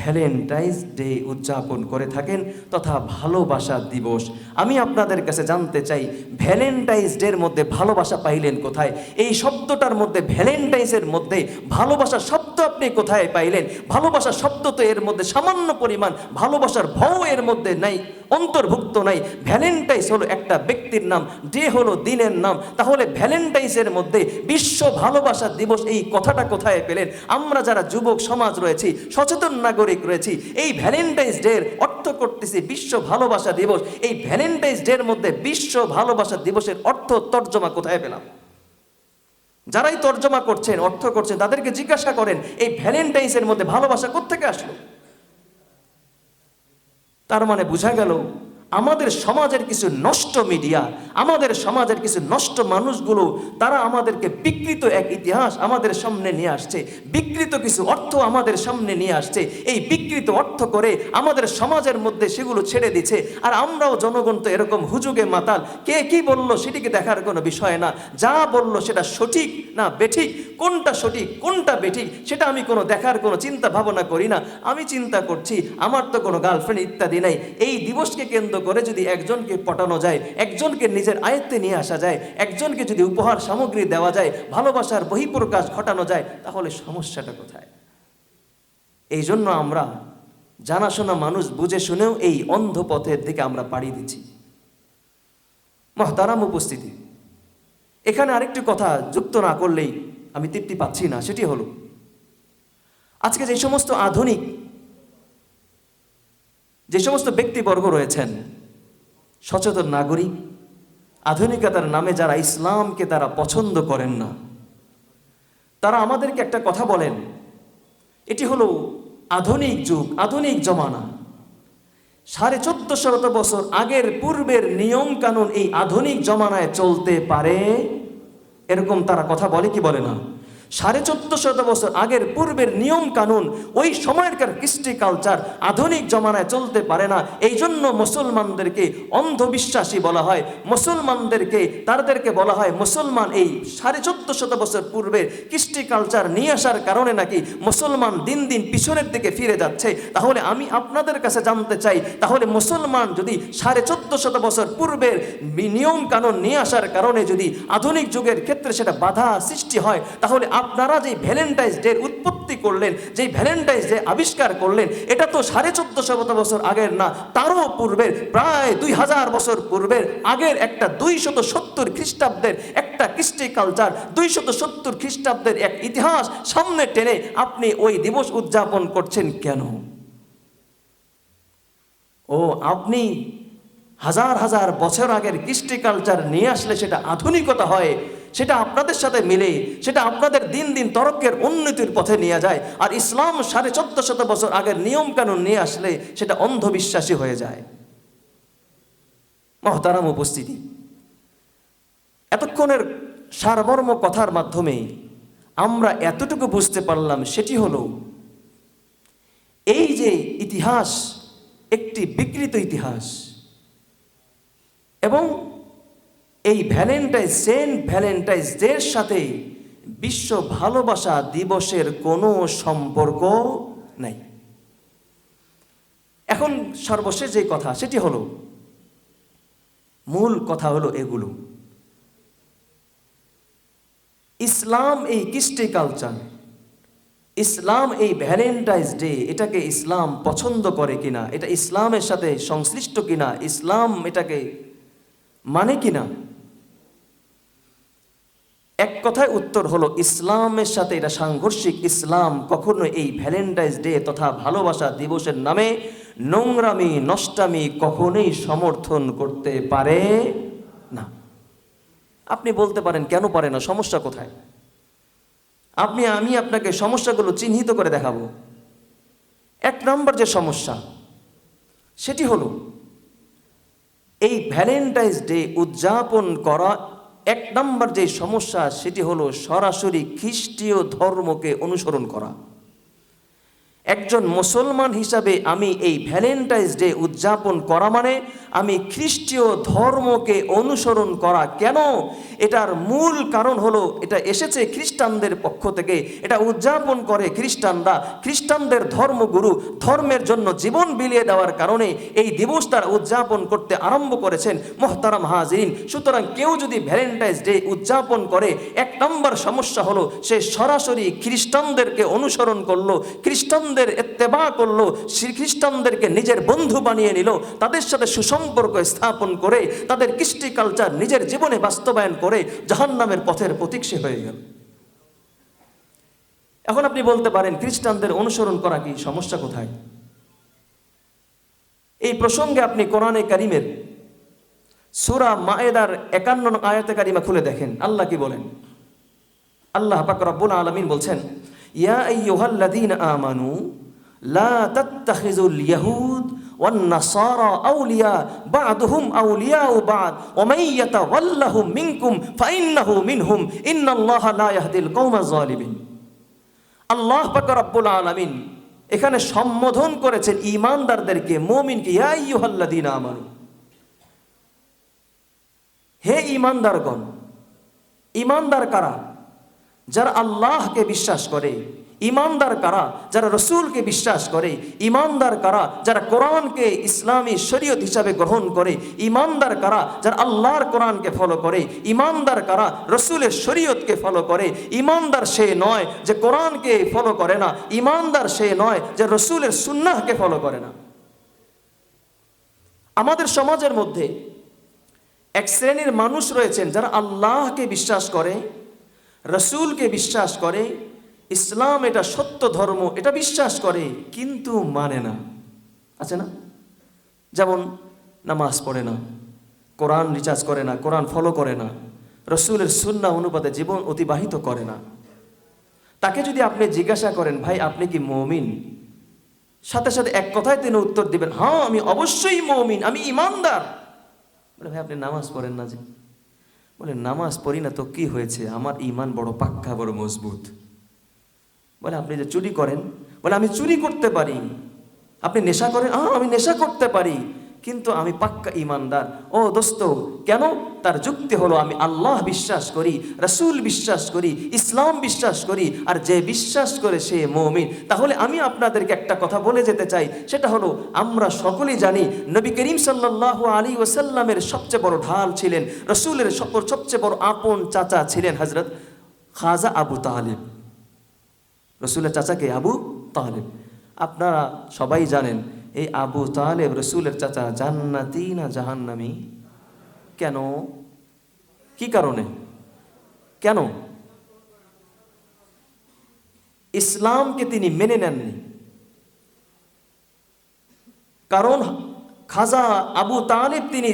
ভ্যালেন্টাইন্স ডে উদযাপন করে থাকেন তথা ভালোবাসা দিবস। আমি আপনাদের কাছে জানতে চাই, ভ্যালেন্টাইন্স ডের মধ্যে ভালোবাসা পাইলেন কোথায়? এই শব্দটার মধ্যে, ভ্যালেন্টাইন্সের মধ্যে ভালোবাসা শব্দ আপনি কোথায় পাইলেন? ভালোবাসা শব্দ তো এর মধ্যে সামান্য পরিমাণ ভালোবাসার ভাও এর মধ্যে নাই, অন্তর্ভুক্ত নাই। ভ্যালেন্টাইন্স হলো একটা ব্যক্তির নাম, ডে হলো দিনের নাম। তাহলে ভ্যালেন্টাইন্সের মধ্যে বিশ্ব ভালোবাসা দিবস এই কথাটা কোথায় পেলেন? আমরা যারা যুবক সমাজ রয়েছি, সচেতন নাগরিক রয়েছি, এই ভ্যালেন্টাইন্স ডের অর্থ করতেছি বিশ্ব ভালোবাসা দিবস। এই ভ্যালেন্টাইন্স ডের মধ্যে বিশ্ব ভালোবাসা দিবসের অর্থ তর্জমা কোথায় পেলাম? যারাই তর্জমা করছেন, অর্থ করছেন, তাদেরকে জিজ্ঞাসা করেন এই ভ্যালেন্টাইন্সের মধ্যে ভালোবাসা কোত্থেকে আসলো? তার মানে বোঝা গেল আমাদের সমাজের কিছু নষ্ট মিডিয়া, আমাদের সমাজের কিছু নষ্ট মানুষগুলো, তারা আমাদেরকে বিকৃত এক ইতিহাস আমাদের সামনে নিয়ে আসছে, বিকৃত কিছু অর্থ আমাদের সামনে নিয়ে আসছে। এই বিকৃত অর্থ করে আমাদের সমাজের মধ্যে সেগুলো ছেড়ে দিচ্ছে। আর আমরাও জনগণ তো এরকম হুজুগে মাতাল, কে কি বলল সেটিকে দেখার কোনো বিষয় না। যা বলল সেটা সঠিক না বেঠিক, কোনটা সঠিক কোনটা বেঠিক সেটা আমি কোনো দেখার কোনো চিন্তা ভাবনা করি না। আমি চিন্তা করছি আমার তো কোনো গার্লফ্রেন্ড ইত্যাদি নাই। এই দিবসকে কেন্দ্র করে যদি একজনকে পটানো যায়, একজনকে নিজের আয়ত্তে নিয়ে আসা যায়, একজনকে যদি উপহার সামগ্রী দেওয়া যায়, ভালোবাসার বহিঃপ্রকাশ ঘটানো যায়, তাহলে সমস্যাটা কোথায়? এই জন্য আমরা জানাশোনা মানুষ বুঝে শুনেও এই অন্ধ পথের দিকে আমরা পাড়ি দিচ্ছি। মহতারাম উপস্থিতি, এখানে আরেকটি কথা যুক্ত না করলেই আমি তৃপ্তি পাচ্ছি না। সেটি হলো, আজকে যে সমস্ত আধুনিক, যে সমস্ত ব্যক্তিবর্গ রয়েছেন, সচেতন নাগরিক, আধুনিকতার নামে যারা ইসলামকে তারা পছন্দ করেন না, তারা আমাদেরকে একটা কথা বলেন, এটি হলো আধুনিক যুগ, আধুনিক জমানা। 1450 বছর আগের পূর্বের নিয়ম কানুন এই আধুনিক জমানায় চলতে পারে, এরকম তারা কথা বলে কি বলে না? 1450 বছর আগের পূর্বের নিয়ম কানুন, ওই সময়কার কৃষ্টি কালচার আধুনিক জমানায় চলতে পারে না। এই জন্য মুসলমানদেরকে অন্ধবিশ্বাসী বলা হয়, মুসলমানদেরকে তাদেরকে বলা হয় মুসলমান। এই 1450 বছর পূর্বের কৃষ্টি কালচার নিয়ে আসার কারণে নাকি মুসলমান দিন দিন পিছনের দিকে ফিরে যাচ্ছে। তাহলে আমি আপনাদের কাছে জানতে চাই, তাহলে মুসলমান যদি 1450 বছর পূর্বের নিয়ম কানুন নিয়ে আসার কারণে যদি আধুনিক যুগের ক্ষেত্রে সেটা বাধা সৃষ্টি হয়, তাহলে আপনারা যে ভ্যালেন্টাইন্স ডে উৎপত্তি করলেন, যে ভ্যালেন্টাইন্স ডে আবিষ্কার করলেন, এটা তো 1450 বছর আগের না, তারও পূর্বের, প্রায় 2000 বছর পূর্বের আগের একটা 270 খ্রিস্টাব্দের একটা কৃষ্টি কালচার, 270 খ্রিস্টাব্দের এক ইতিহাস সামনে টেনে আপনি ওই দিবস উদযাপন করছেন কেন? ও আপনি হাজার হাজার বছর আগের কৃষ্টি কালচার নিয়ে আসলে সেটা আধুনিকতা হয়, সেটা আপনাদের সাথে মিলে, সেটা আপনাদের দিন দিন তরক্কের উন্নতির পথে নিয়ে যায়। আর ইসলাম 1450 বছর আগের নিয়ম কানুন নিয়ে আসলে সেটা অন্ধবিশ্বাসী হয়ে যায়। মহতারাম উপস্থিতি, এতক্ষণের সারমর্ম কথার মাধ্যমে আমরা এতটুকু বুঝতে পারলাম, সেটি হলো এই যে ইতিহাস একটি বিকৃত ইতিহাস, এবং এই সেন্ট ভ্যালেন্টাইন্স ডের সাথে বিশ্ব ভালোবাসা দিবসের কোনো সম্পর্ক নাই। এখন সর্বশেষ যে কথা, সেটি হলো, মূল কথা হলো এগুলো, ইসলাম এই কৃষ্টি কালচার, ইসলাম এই ভ্যালেন্টাইন্স ডে, এটাকে ইসলাম পছন্দ করে কিনা, এটা ইসলামের সাথে সংশ্লিষ্ট কিনা, ইসলাম এটাকে মানে কিনা? এক কথায় উত্তর হলো ইসলামের সাথে এটা সাংঘর্ষিক। ইসলাম কখনো এই ভ্যালেন্টাইন্স ডে তথা ভালোবাসা দিবসের নামে নোংরামি নষ্টামি কখনোই সমর্থন করতে পারে না। আপনি বলতে পারেন কেন পারে না, সমস্যা কোথায়? আমি আপনাকে সমস্যাগুলো চিহ্নিত করে দেখাবো। এক নম্বর যে সমস্যা, সেটি হলো এই ভ্যালেন্টাইন্স ডে উদযাপন করা, এক নম্বর যে সমস্যা সেটি হলো সরাসরি খ্রিস্টীয় ধর্মকে অনুসরণ করা। একজন মুসলমান হিসাবে আমি এই ভ্যালেন্টাইন্স ডে উদযাপন করা মানে আমি খ্রিস্টীয় ধর্মকে অনুসরণ করা। কেন? এটার মূল কারণ হলো এটা এসেছে খ্রিস্টানদের পক্ষ থেকে। এটা উদযাপন করে খ্রিস্টানরা, খ্রিস্টানদের ধর্মগুরু ধর্মের জন্য জীবন বিলিয়ে দেওয়ার কারণে এই দিবস তারা উদযাপন করতে আরম্ভ করেছেন। মোহতারাম হাজিরিন, সুতরাং কেউ যদি ভ্যালেন্টাইন্স ডে উদযাপন করে, এক নম্বর সমস্যা হলো সে সরাসরি খ্রিস্টানদেরকে অনুসরণ করলো, খ্রিস্টানদের ইত্তেবা করলো, খ্রিস্টানদেরকে নিজের বন্ধু বানিয়ে নিল, তাদের সাথে সুসম্পর্ক স্থাপন করে তাদের কৃষ্টি কালচার নিজের জীবনে বাস্তবায়ন করে জাহান্নামের পথের প্রতীক সে হয়ে গেল। এখন আপনি বলতে পারেন খ্রিস্টানদের অনুসরণ করা কি সমস্যা কোথায়? এই প্রসঙ্গে আপনি কোরআনে কারিমের সূরা মায়েদার 51 আয়াতে কারিমা খুলে দেখেন, আল্লাহ কি বলেন। আল্লাহ পাক রব্বুল আলামিন বলছেন, ইয়া আইয়ুহাল্লাযীনা আমানু লা তাত্তাখিযুল ইয়াহুদ ওয়ান নাসারা আউলিয়া বা'দুহুম আউলিয়াউ বা'দ ওয়া মান ইয়াতাওয়াল্লাহুম মিনকুম ফাইন্নাহু মিনহুম ইন্নাল্লাহা লা ইয়াহদিল কওমাজ যালিমিন। আল্লাহ পাক রব্বুল আলামিন এখানে সম্বোধন করেছেন ঈমানদারদেরকে, মুমিনকে, ইয়া আইয়ুহাল্লাযীনা আমানু, হে ঈমানদারগণ। ঈমানদার কারা? যারা আল্লাহকে বিশ্বাস করে। ঈমানদার কারা? যারা রসুলকে বিশ্বাস করে। ঈমানদার কারা? যারা কোরআনকে ইসলামী শরীয়ত হিসাবে গ্রহণ করে। ঈমানদার কারা? যারা আল্লাহর কোরআনকে ফলো করে। ঈমানদার কারা? রসুলের শরীয়তকে ফলো করে। ঈমানদার সে নয় যে কোরআনকে ফলো করে না, ঈমানদার সে নয় যে রসুলের সুন্নাহকে ফলো করে না। আমাদের সমাজের মধ্যে এক শ্রেণীর মানুষ রয়েছেন যারা আল্লাহকে বিশ্বাস করে, রসুলকে বিশ্বাস করে, ইসলাম এটা সত্য ধর্ম এটা বিশ্বাস করে, কিন্তু মানে না। আছে না? যেমন নামাজ পড়ে না, কোরআন রিচার্জ করে না, কোরআন ফলো করে না, রসুলের সুন্নাহ অনুপাতে জীবন অতিবাহিত করে না। তাকে যদি আপনি জিজ্ঞাসা করেন, ভাই আপনি কি মুমিন? সাথে সাথে এক কথায় তিনি উত্তর দিবেন, হ্যাঁ আমি অবশ্যই মুমিন, আমি ঈমানদার। বলে, ভাই আপনি নামাজ পড়েন না যে? বলে, নামাজ পড়ি না তো কি হয়েছে, আমার ঈমান বড় পাক্কা, বড় মজবুত। বলে, আপনি যে চুরি করেন? বলে, আমি চুরি করতে পারি। আপনি নেশা করেন? আমি নেশা করতে পারি, কিন্তু আমি পাক্কা ঈমানদার। ও দোস্ত, কেন? তার যুক্তি হলো আমি আল্লাহ বিশ্বাস করি, রসুল বিশ্বাস করি, ইসলাম বিশ্বাস করি, আর যে বিশ্বাস করে সে মুমিন। তাহলে আমি আপনাদেরকে একটা কথা বলে যেতে চাই, সেটা হলো আমরা সকলেই জানি নবী করিম সাল্লাল্লাহু আলাইহি ওয়াসাল্লামের সবচেয়ে বড় ঢাল ছিলেন, রসুলের সবচেয়ে বড় আপন চাচা ছিলেন হযরত খাজা আবু তালিব। রসুলের চাচাকে আবু তালেব। আপনারা সবাই জানেন এই আবু তালেব রসুলের চাচা জান্নাতি না জাহান্নামী? কেন? কি কারণে? কেন? ইসলামকে তিনি মেনে নেননি। কারণ খাজা আবু তালেব তিনি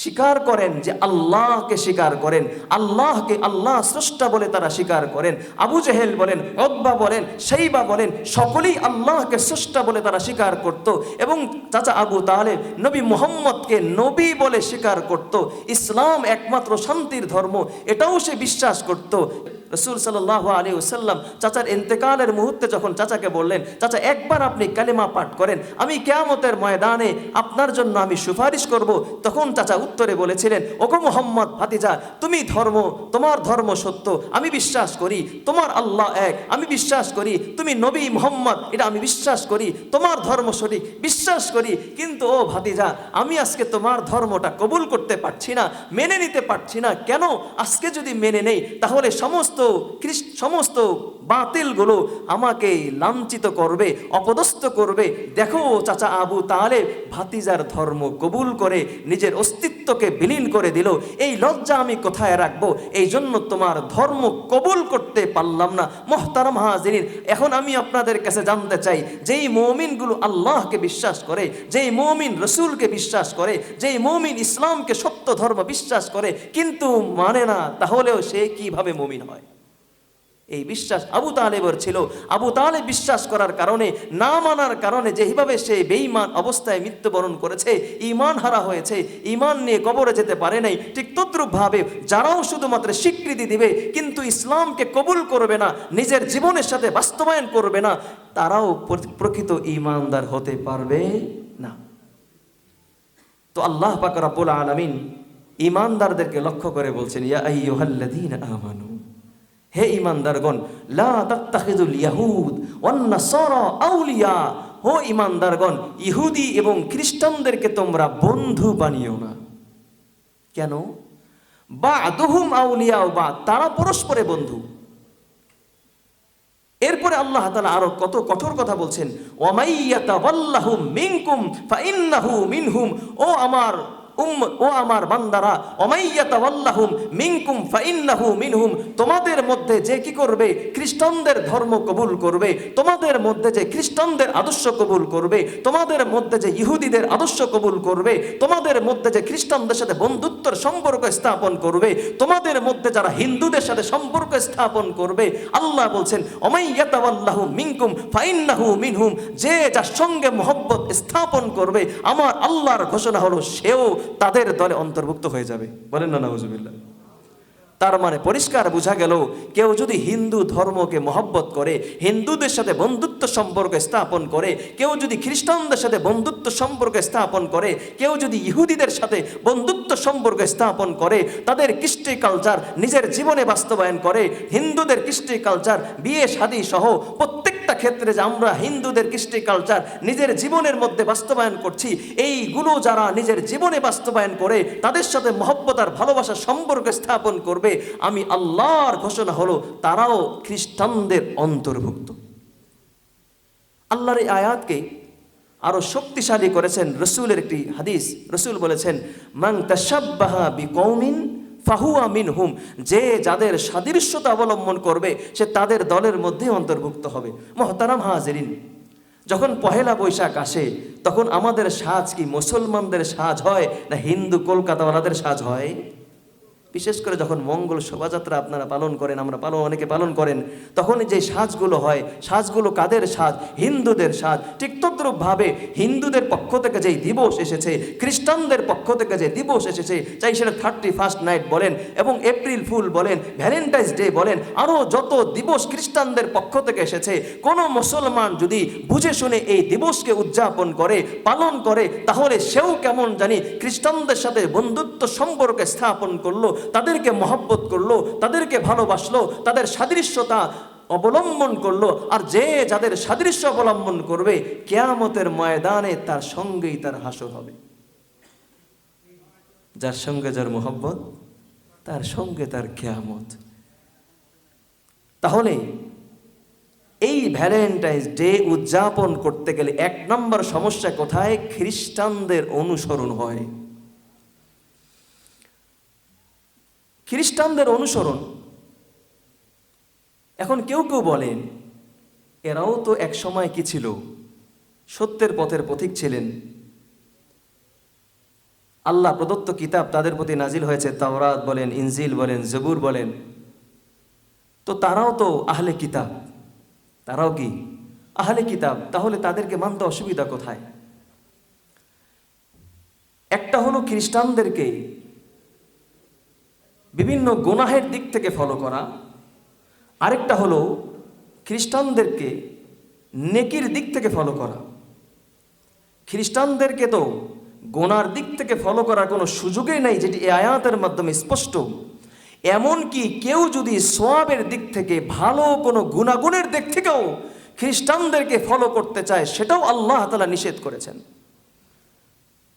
স্বীকার করেন যে আল্লাহকে স্বীকার করেন, আল্লাহকে আল্লাহ স্রষ্টা বলে তারা স্বীকার করেন। আবু জেহেল বলেন, উতবা বলেন, শাইবা বলেন, সকলেই আল্লাহকে স্রষ্টা বলে তারা স্বীকার করত। এবং চাচা আবু তালেব নবী মুহাম্মদকে নবী বলে স্বীকার করত। ইসলাম একমাত্র শান্তির ধর্ম এটাও সে বিশ্বাস করত। রসুল সাল্লাল্লাহু আলাইহি ওয়াসাল্লাম চাচার ইন্তেকালের মুহূর্তে যখন চাচাকে বললেন, চাচা একবার আপনি কালেমা পাঠ করেন, আমি কিয়ামতের ময়দানে আপনার জন্য আমি সুপারিশ করব, তখন চাচা উত্তরে বলেছিলেন, ওগো মুহাম্মদ ভাতিজা, তুমি তোমার ধর্ম সত্য, আমি বিশ্বাস করি, তোমার আল্লাহ এক, আমি বিশ্বাস করি, তুমি নবী মুহাম্মদ এটা আমি বিশ্বাস করি, তোমার ধর্ম সঠিক বিশ্বাস করি, কিন্তু ও ভাতিজা আমি আজকে তোমার ধর্মটা কবুল করতে পারছি না, মেনে নিতে পারছি না। কেন? আজকে যদি মেনে নেই তাহলে সমস্ত বাতিলগুলো আমাকে লাঞ্ছিত করবে, অপদস্থ করবে। দেখো চাচা আবু তালেব ভাতিজার ধর্ম কবুল করে নিজের অস্তিত্বকে বিলীন করে দিল, এই লজ্জা আমি কোথায় রাখবো? এই জন্য তোমার ধর্ম কবুল করতে পারলাম না। মুহতারাম হাজিরিন, এখন আমি আপনাদের কাছে জানতে চাই, যেই মুমিনগুলো আল্লাহকে বিশ্বাস করে, যেই মুমিন রসুলকে বিশ্বাস করে, যেই মুমিন ইসলামকে সত্য ধর্ম বিশ্বাস করে কিন্তু মানে না, তাহলেও সে কিভাবে মুমিন হয়? এই বিশ্বাস আবু তালেবের ছিল। আবু তালেব বিশ্বাস করার কারণে, না মানার কারণে, যেভাবে সে বেঈমান অবস্থায় মৃত্যুবরণ করেছে, ঈমান হারা হয়েছে, ঈমান নিয়ে কবরে যেতে পারে নাই, ঠিক তদ্রূপভাবে যারাও শুধুমাত্র স্বীকৃতি দিবে কিন্তু ইসলামকে কবুল করবে না, নিজের জীবনের সাথে বাস্তবায়ন করবে না, তারাও প্রকৃত ঈমানদার হতে পারবে না। তো আল্লাহ পাক রব্বুল আলামিন ঈমানদারদেরকে লক্ষ্য করে বলছেন, ইয়া আইয়ুহাল্লাযীনা আমানু, হে ঈমানদারগণ, লা তাত্তাখিযুল ইয়াহুদ ওয়ান নাসারা আউলিয়া, ও ঈমানদারগণ, ইহুদি এবং খ্রিস্টানদেরকে তোমরা বন্ধু বানিও না। কেন? বা'দুহুম আউলিয়া, বা তারা পরস্পরে বন্ধু। এরপরে আল্লাহ তাআলা আরো কত কঠোর কথা বলছেন, ওয়ামাইয়াতাওয়াল্লাহুম মিনকুম ফাইন্নাহু মিনহুম, ও আমার বান্দারা, ওমাইয়াতাওয়াল্লাহুম মিনকুম ফাইন্নাহু মিনহুম, তোমাদের মধ্যে যে কি করবে, খ্রিস্টানদের ধর্ম কবুল করবে, তোমাদের মধ্যে যে খ্রিস্টানদের আদর্শ কবুল করবে, তোমাদের মধ্যে যে ইহুদিদের আদর্শ কবুল করবে, তোমাদের মধ্যে যে খ্রিস্টানদের সাথে বন্ধুত্বর সম্পর্ক স্থাপন করবে, তোমাদের মধ্যে যারা হিন্দুদের সাথে সম্পর্ক স্থাপন করবে, আল্লাহ বলছেন ওমাইয়াতাওয়াল্লাহু মিনকুম ফাইন্নাহু মিনহুম, যে যার সঙ্গে মহব্বত স্থাপন করবে, আমার আল্লাহর ঘোষণা হলো সেও তাদের দলে অন্তর্ভুক্ত হয়ে যাবে। বলেন না নাউজুবিল্লাহ। তার মানে পরিষ্কার বোঝা গেল, কেউ যদি হিন্দু ধর্মকে মহব্বত করে, হিন্দুদের সাথে বন্ধুত্ব সম্পর্ক স্থাপন করে, কেউ যদি খ্রিস্টানদের সাথে বন্ধুত্ব সম্পর্ক স্থাপন করে, কেউ যদি ইহুদিদের সাথে বন্ধুত্ব সম্পর্ক স্থাপন করে, তাদের কৃষ্টি কালচার নিজের জীবনে বাস্তবায়ন করে, হিন্দুদের কৃষ্টি কালচার, বিয়ে শাদী সহ প্রত্যেকটা ক্ষেত্রে যে আমরা হিন্দুদের কৃষ্টি কালচার নিজের জীবনের মধ্যে বাস্তবায়ন করছি, এইগুলো যারা নিজের জীবনে বাস্তবায়ন করে, তাদের সাথে মহব্বত আর ভালোবাসার সম্পর্ক স্থাপন করবে, আমি আল্লাহর ঘোষণা হলো তারাও খ্রিস্টানদের অন্তর্ভুক্ত। আল্লাহর এই আয়াতকে আরো শক্তিশালী করেছেন রসুলের একটি হাদিস। রসুল বলেছেন, মান তাশাব্বাহা বিকওমিন ফাহুয়া মিনহুম, যে যাদের সাদৃশ্যতা অবলম্বন করবে সে তাদের দলের মধ্যে অন্তর্ভুক্ত হবে। মুহতারাম হাজিরিন, যখন পহেলা বৈশাখ আসে তখন আমাদের সাজ কি মুসলমানদের সাজ হয় না হিন্দু কলকাতাওয়ালাদের সাজ হয়? বিশেষ করে যখন মঙ্গল শোভাযাত্রা আপনারা পালন করেন, আমরা অনেকে পালন করেন, তখন যে সাজগুলো হয়, সাজগুলো কাদের সাজ? হিন্দুদের সাজ। ঠিক তদ্রূপভাবে হিন্দুদের পক্ষ থেকে যেই দিবস এসেছে, খ্রিস্টানদের পক্ষ থেকে যে দিবস এসেছে, চাই সেটা 31st নাইট বলেন এবং এপ্রিল ফুল বলেন, ভ্যালেন্টাইন্স ডে বলেন, আরও যত দিবস খ্রিস্টানদের পক্ষ থেকে এসেছে, কোনো মুসলমান যদি বুঝে শুনে এই দিবসকে উদযাপন করে, পালন করে, তাহলে সেও কেমন জানি খ্রিস্টানদের সাথে বন্ধুত্ব সম্পর্ক স্থাপন করলো, তাদেরকে মহব্বত করলো, তাদেরকে ভালোবাসলো, তাদের সাদৃশ্যতা অবলম্বন করলো। আর যে যাদের সাদৃশ্য অবলম্বন করবে, কিয়ামতের ময়দানে তার সঙ্গেই তার হাসর হবে। যার সঙ্গে যার মহব্বত, তার সঙ্গে তার কিয়ামত। তাহলে এই ভ্যালেন্টাইন্স ডে উদযাপন করতে গেলে 1 নম্বর সমস্যা কোথায়? খ্রিস্টানদের অনুসরণ হয়। খ্রিস্টানদের অনুসরণ। এখন কেউ কেউ বলেন, এরাও তো এক সময় কি ছিল? সত্যের পথের পথিক ছিলেন। আল্লাহ প্রদত্ত কিতাব তাদের প্রতি নাজিল হয়েছে, তাওরাত বলেন, ইনজিল বলেন, জবুর বলেন। তো তারাও তো আহলে কিতাব, তারাও কি আহলে কিতাব? তাহলে তাদেরকে মানতে অসুবিধা কোথায়? একটা হলো খ্রিস্টানদেরকে বিভিন্ন গুনাহের দিক থেকে ফলো করা, আরেকটা হলো খ্রিস্টানদেরকে নেকির দিক থেকে ফলো করা। খ্রিস্টানদেরকে তো গোনার দিক থেকে ফলো করার কোনো সুযোগই নাই, যেটি এই আয়াতের মাধ্যমে স্পষ্ট। এমনকি কেউ যদি সওয়াবের দিক থেকে, ভালো কোনো গুণাগুণের দিক থেকেও খ্রিস্টানদেরকে ফলো করতে চায়, সেটাও আল্লাহ তাআলা নিষেধ করেছেন।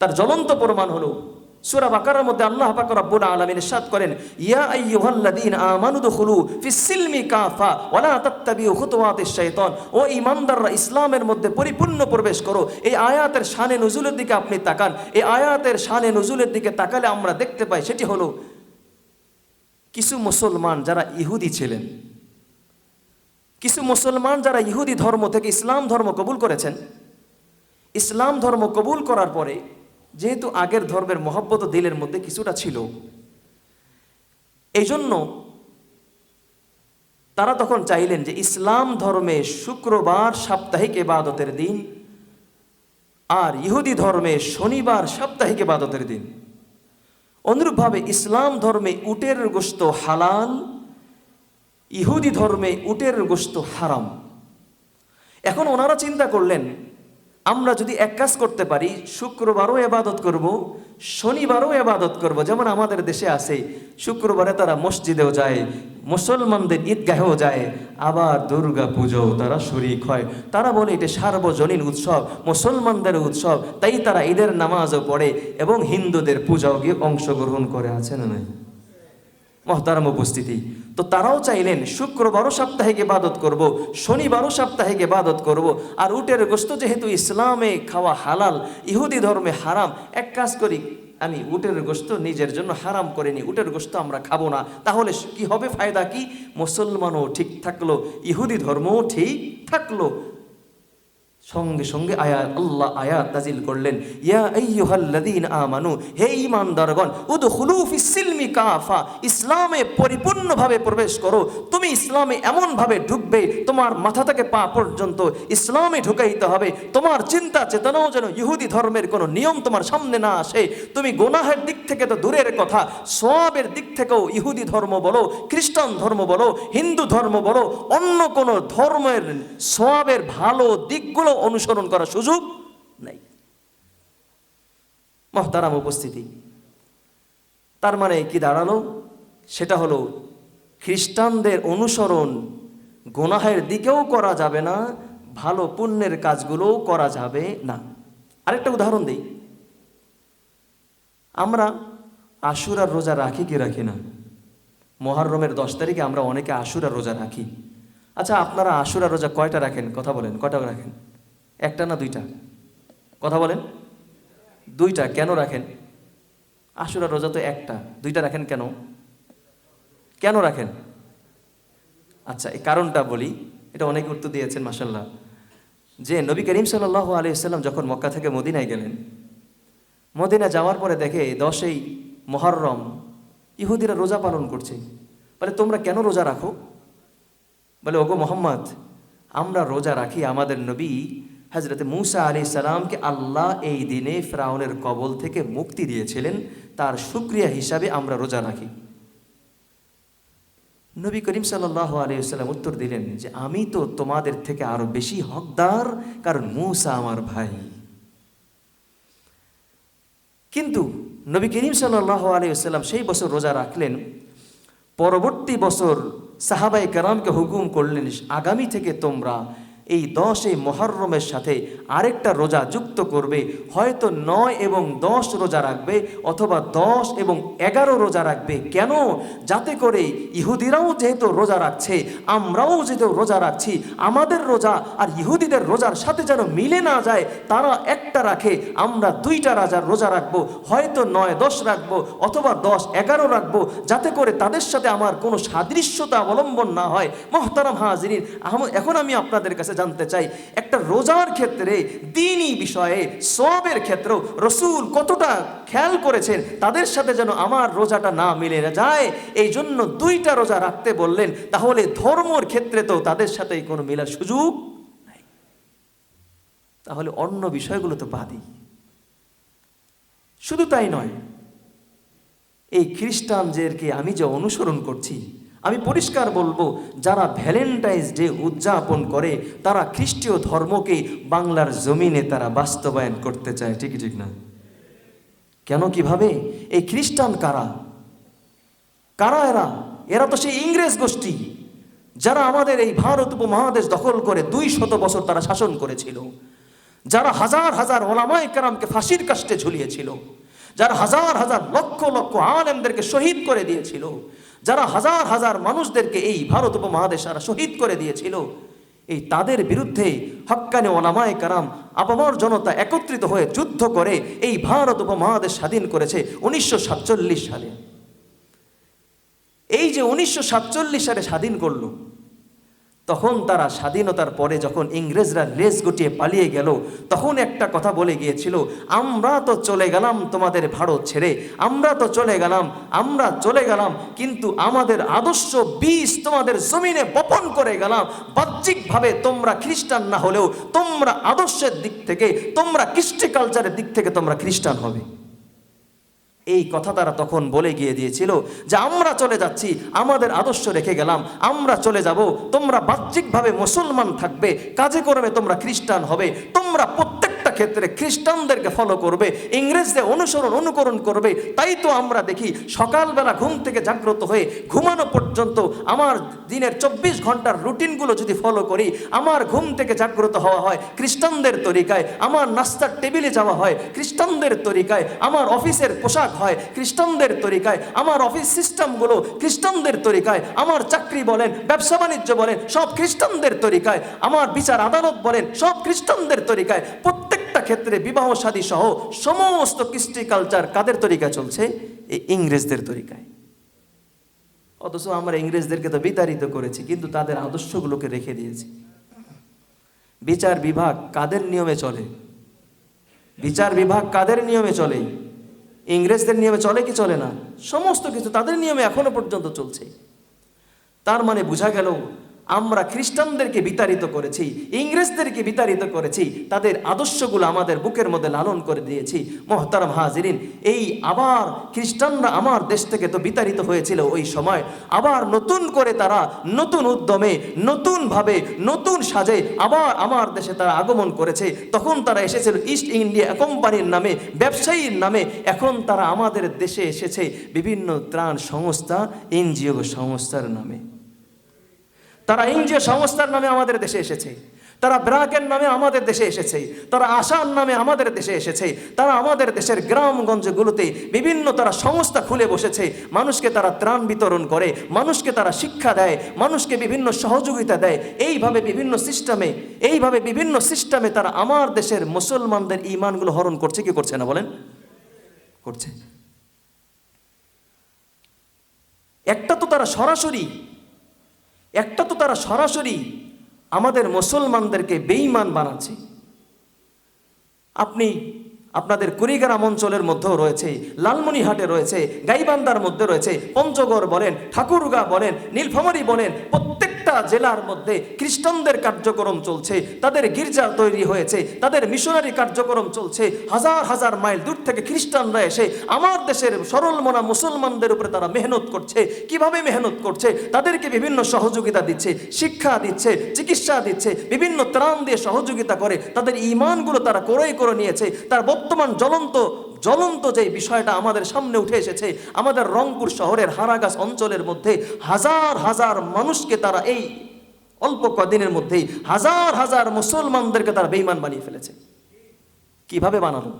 তার জ্বলন্ত প্রমাণ হলো সূরা বাকারার মধ্যে আল্লাহ পাক রব্বুল আলামিন ইরশাদ করেন, ইয়া আইয়ুহাল্লাযীনা আমানু দুখুলু ফিস-সিলমি কাফা ওয়া লা তাত্তাবিউ খুতুওয়াতিশ শাইতান, ও ঈমানদাররা ইসলামের মধ্যে পরিপূর্ণ প্রবেশ করো। এই আয়াতের শানে নুজুলের দিকে আপনি তাকান। এই আয়াতের শানে নুজুলের দিকে তাকালে আমরা দেখতে পাই সেটি হলো কিছু মুসলমান যারা ইহুদি ছিলেন, কিছু মুসলমান যারা ইহুদি ধর্ম থেকে ইসলাম ধর্ম কবুল করেছেন, ইসলাম ধর্ম কবুল করার পরে যেহেতু আগের ধর্মের মহব্বত দিলের মধ্যে কিছুটা ছিল, এই জন্য তারা তখন চাইলেন যে ইসলাম ধর্মে শুক্রবার সাপ্তাহিক ইবাদতের দিন, আর ইহুদি ধর্মে শনিবার সাপ্তাহিক ইবাদতের দিন। অনুরূপভাবে ইসলাম ধর্মে উটের গোশত হালাল, ইহুদি ধর্মে উটের গোশত হারাম। এখন ওনারা চিন্তা করলেন, আমরা যদি এক কাজ করতে পারি, শুক্রবারও ইবাদত করব, শনিবারও ইবাদত করব। যেমন আমাদের দেশে আছে, শুক্রবারে তারা মসজিদেও যায়, মুসলমানদের ঈদগাহেও যায়, আবার দুর্গা পুজোও তারা শরীক হয়। তারা বলে এটা সার্বজনীন উৎসব, মুসলমানদের উৎসব, তাই তারা ঈদের নামাজও পড়ে এবং হিন্দুদের পূজাও গিয়ে অংশগ্রহণ করে। আছে না নাই মহতারাম উপস্থিতি? তো তারাও চাইলেন শুক্রবারও সাপ্তাহিক ইবাদত করব, শনিবারও সাপ্তাহিক ইবাদত করব। আর উটের গোশত যেহেতু ইসলামে খাওয়া হালাল, ইহুদি ধর্মে হারাম, এক কাজ করি, আমি উটের গোশত নিজের জন্য হারাম করে নিই, উটের গোশত আমরা খাবো না। তাহলে কি হবে? ফায়দা কি? মুসলমানও ঠিক থাকলো, ইহুদি ধর্মও ঠিক থাকলো। সঙ্গে সঙ্গে আল্লাহ আয়াত নাজিল করলেন, ইয়া আইয়ুহাল্লাযীনা আমানু, হে ঈমানদারগণ, উদখুলু ফিস সিলমি কাফা, ইসলামে পরিপূর্ণভাবে প্রবেশ করো। তুমি ইসলামে এমনভাবে ঢুকবে, তোমার মাথা থেকে পা পর্যন্ত ইসলামে ঢুকাইতে হবে। তোমার চিন্তা চেতনাও যেন ইহুদি ধর্মের কোনো নিয়ম তোমার সামনে না আসে। তুমি গুনাহের দিক থেকে তো দূরের কথা, সওয়াবের দিক থেকেও ইহুদি ধর্ম বলো, খ্রিস্টান ধর্ম বলো, হিন্দু ধর্ম বলো, অন্য কোনো ধর্মের সওয়াবের ভালো দিকগুলো অনুসরণ করার সুযোগ নাই। মুহতারাম উপস্থিতি, তার মানে কি দাঁড়ালো? সেটা হলো খ্রিস্টানদের অনুসরণ গুনাহের দিকেও করা যাবে না, ভালো পুণ্যের কাজগুলোও করা যাবে না। আরেকটা উদাহরণ দিই, আমরা আশুরার রোজা রাখি কি রাখি না? মুহররমের 10 তারিখে আমরা অনেকে আশুরার রোজা রাখি। আচ্ছা, আপনারা আশুরার রোজা কয়টা রাখেন? কথা বলেন, কয়টা রাখেন? একটা না দুইটা? কথা বলেন। দুইটা। কেন রাখেন? আশুরার রোজা তো একটা, দুইটা রাখেন কেন? কেন রাখেন? আচ্ছা, এই কারণটা বলি, এটা অনেকে উত্তর দিয়েছেন মাশাআল্লাহ। যে নবী করিম সাল্লাল্লাহু আলাইহি ওয়াসাল্লাম যখন মক্কা থেকে মদিনায় গেলেন, মদিনা যাওয়ার পরে দেখে 10ই মুহররম ইহুদিরা রোজা পালন করছে। বলে, তোমরা কেন রোজা রাখো? বলে, ওগো মুহাম্মদ, আমরা রোজা রাখি, আমাদের নবী হযরত মূসা আলাইহিস সালামকে আল্লাহ এই দিনে ফিরআউনের কবল থেকে মুক্তি দিয়েছিলেন, তার শুকরিয়া হিসাবে আমরা রোজা রাখি। নবী করিম সাল্লাল্লাহু আলাইহি ওয়াসাল্লাম উত্তর দিলেন যে, আমি তো তোমাদের থেকে আরো বেশি হকদার, কারণ মূসা আমার ভাই। কিন্তু নবী করিম সাল্লাল্লাহু আলাইহি ওয়াসাল্লাম সেই বছর রোজা রাখলেন। পরবর্তী বছর সাহাবায়ে কেরামকে হুকুম করলেন, আগামী থেকে তোমরা এই 10 মুহররমের সাথে আরেকটা রোজা যুক্ত করবে, হয়তো 9 এবং 10 রোজা রাখবে, অথবা 10 এবং 11 রোজা রাখবে। কেন? যাতে করে ইহুদিরাও যেহেতু রোজা রাখছে, আমরাও যেহেতু রোজা রাখছি, আমাদের রোজা আর ইহুদিদের রোজার সাথে যেন মিলে না যায়। তারা একটা রাখে, আমরা 2টা রোজা রাখবো, হয়তো 9-10 রাখবো, অথবা 10-11 রাখবো, যাতে করে তাদের সাথে আমার কোনো সাদৃশ্যতা অবলম্বন না হয়। মুহতারাম হাজিরিন, এখন আমি আপনাদের কাছে জানতে চাই, একটা রোজার ক্ষেত্রে, দ্বীনি বিষয়ে, সওয়াবের ক্ষেত্রে রাসূল কতটা খেয়াল করেছেন তাদের সাথে যেন আমার রোজাটা না মিলে না যায়, এই জন্য 2টা রোজা রাখতে বললেন। তাহলে ধর্মের ক্ষেত্রে তো তাদের সাথে কোনো মিলার সুযোগ নাই, তাহলে অন্য বিষয়গুলো তো বাদই। শুধু তাই নয়, এই খ্রিস্টানদেরকে আমি যে অনুসরণ করছি, আমি পরিষ্কার বলবো, যারা ভ্যালেন্টাইন্স ডে উদযাপন করে তারা খ্রিস্টীয় ধর্মকে বাংলার জমিনে তারা বাস্তবায়ন করতে চায়। ঠিক ঠিক না? কেন, কিভাবে? এই খ্রিস্টান কারা? কারা এরা? এরা তো সেই ইংরেজ গোষ্ঠী যারা আমাদের এই ভারত উপমহাদেশ দখল করে 200 বছর তারা শাসন করেছিল, যারা হাজার হাজার ওলামায়ে কেরামকে ফাঁসির কাস্টে ঝুলিয়েছিল, যারা হাজার হাজার লক্ষ লক্ষ আলেমদেরকে শহীদ করে দিয়েছিল, যারা হাজার হাজার মানুষদেরকে এই ভারত উপমহাদেশ শহীদ করে দিয়েছিল, এই তাদের বিরুদ্ধে হক্কানি ওলামায়ে কেরাম আপামর জনতা একত্রিত হয়ে যুদ্ধ করে এই ভারত উপমহাদেশ স্বাধীন করেছে 1947 সালে। এই যে 1947 সালে স্বাধীন করলো, তখন তারা স্বাধীনতার পরে যখন ইংরেজরা লেজ গুটিয়ে পালিয়ে গেল, তখন একটা কথা বলে গিয়েছিল, আমরা তো চলে গেলাম তোমাদের ভারত ছেড়ে, আমরা চলে গেলাম, কিন্তু আমাদের আদর্শ বীজ তোমাদের জমিনে বপন করে গেলাম। বাহ্যিকভাবে তোমরা খ্রিস্টান না হলেও তোমরা আদর্শের দিক থেকে, তোমরা কৃষ্টি কালচারের দিক থেকে তোমরা খ্রিস্টান হবে। এই কথা তারা তখন বলে গিয়ে দিয়েছিল যে আমরা চলে যাচ্ছি, আমাদের আদর্শ রেখে গেলাম, আমরা চলে যাব, তোমরা বাহ্যিকভাবে মুসলমান থাকবে, কাজে কর্মে তোমরা খ্রিস্টান হবে, তোমরা প্রত্যেকটা ক্ষেত্রে খ্রিস্টানদেরকে ফলো করবে, ইংরেজদের অনুকরণ করবে। তাই তো আমরা দেখি সকালবেলা ঘুম থেকে জাগ্রত হয়ে ঘুমানো পর্যন্ত আমার দিনের 24 ঘন্টার রুটিনগুলো যদি ফলো করি, আমার ঘুম থেকে জাগ্রত হওয়া হয় খ্রিস্টানদের তরিকায়, আমার নাস্তার টেবিলে যাওয়া হয় খ্রিস্টানদের তরিকায়, আমার অফিসের পোশাক হয় খ্রিস্টানদের তরিকায়, আমার অফিস সিস্টেমগুলো খ্রিস্টানদের তরিকায়, আমার চাকরি বলেন, ব্যবসা বাণিজ্য বলেন, সব খ্রিস্টানদের তরিকায়, আমার বিচার আদালত বলেন, সব খ্রিস্টানদের তরিকায়। প্রত্যেকটা ক্ষেত্রে বিবাহ শাদী সহ সমস্ত কৃষ্টি কালচার কাদের তরিকায় চলছে? এই ইংরেজদের তরিকায়। অথচ আমরা ইংরেজদেরকে তো বিতাড়িত করেছি, কিন্তু তাদের আদর্শগুলোকে রেখে দিয়েছি। বিচার বিভাগ কাদের নিয়মে চলে? বিচার বিভাগ কাদের নিয়মে চলে? ইংরেজদের নিয়মে চলে কি চলে না? সমস্ত কিছু তাদের নিয়মে এখনো পর্যন্ত চলছে। তার মানে বোঝা গেল আমরা খ্রিস্টানদেরকে বিতাড়িত করেছি, ইংরেজদেরকে বিতাড়িত করেছি, তাদের আদর্শগুলো আমাদের বুকের মধ্যে লালন করে দিয়েছি। মোহতারাম হাজিরিন, এই আবার খ্রিস্টানরা আমার দেশ থেকে তো বিতাড়িত হয়েছিল ওই সময়, আবার নতুন করে তারা নতুন উদ্যমে, নতুনভাবে, নতুন সাজে আবার আমার দেশে তারা আগমন করেছে। তখন তারা এসেছিল ইস্ট ইন্ডিয়া কোম্পানির নামে, ব্যবসায়ীর নামে। এখন তারা আমাদের দেশে এসেছে বিভিন্ন ত্রাণ সংস্থা, এনজিও সংস্থার নামে। তারা এনজিও সংস্থার নামে আমাদের দেশে এসেছে, তারা ব্র্যাকের নামে আমাদের দেশে এসেছে, তারা আশার নামে আমাদের দেশে এসেছে, তারা আমাদের দেশের গ্রামগঞ্জগুলোতে বিভিন্ন তারা সংস্থা খুলে বসেছে। মানুষকে তারা ত্রাণ বিতরণ করে, মানুষকে তারা শিক্ষা দেয়, মানুষকে বিভিন্ন সহযোগিতা দেয়। এইভাবে বিভিন্ন সিস্টেমে তারা আমার দেশের মুসলমানদের ঈমানগুলো হরণ করছে কি করছে না বলেন? করছে। একটা তো তারা সরাসরি আমাদের মুসলমানদেরকে বেঈমান বানাচ্ছে। আপনাদের কুড়িগ্রাম অঞ্চলের মধ্যেও রয়েছে, লালমনিহাটে রয়েছে, গাইবান্ধার মধ্যে রয়েছে, পঞ্চগড় বলেন, ঠাকুরগাঁ বলেন, নীলফামারী বলেন, প্রত্যেকটা জেলার মধ্যে খ্রিস্টানদের কার্যক্রম চলছে, তাদের গির্জা তৈরি হয়েছে, তাদের মিশনারি কার্যক্রম চলছে। হাজার হাজার মাইল দূর থেকে খ্রিস্টানরা এসে আমার দেশের সরল মনা মুসলমানদের উপরে তারা মেহনত করছে। কিভাবে মেহনত করছে? তাদেরকে বিভিন্ন সহযোগিতা দিচ্ছে, শিক্ষা দিচ্ছে, চিকিৎসা দিচ্ছে, বিভিন্ন ত্রাণ দিয়ে সহযোগিতা করে। তাদের ঈমানগুলো তারা করে নিয়েছে। তার বর্তমান জ্বলন্ত যে বিষয়টা আমাদের সামনে উঠে এসেছে, আমাদের রংপুর শহরের হারাগাছ অঞ্চলের মধ্যে হাজার হাজার মানুষকে তারা এই অল্প কদিনের মধ্যেই হাজার হাজার মুসলমানদেরকে তারা বেঈমান বানিয়ে ফেলেছে। কিভাবে বানালো?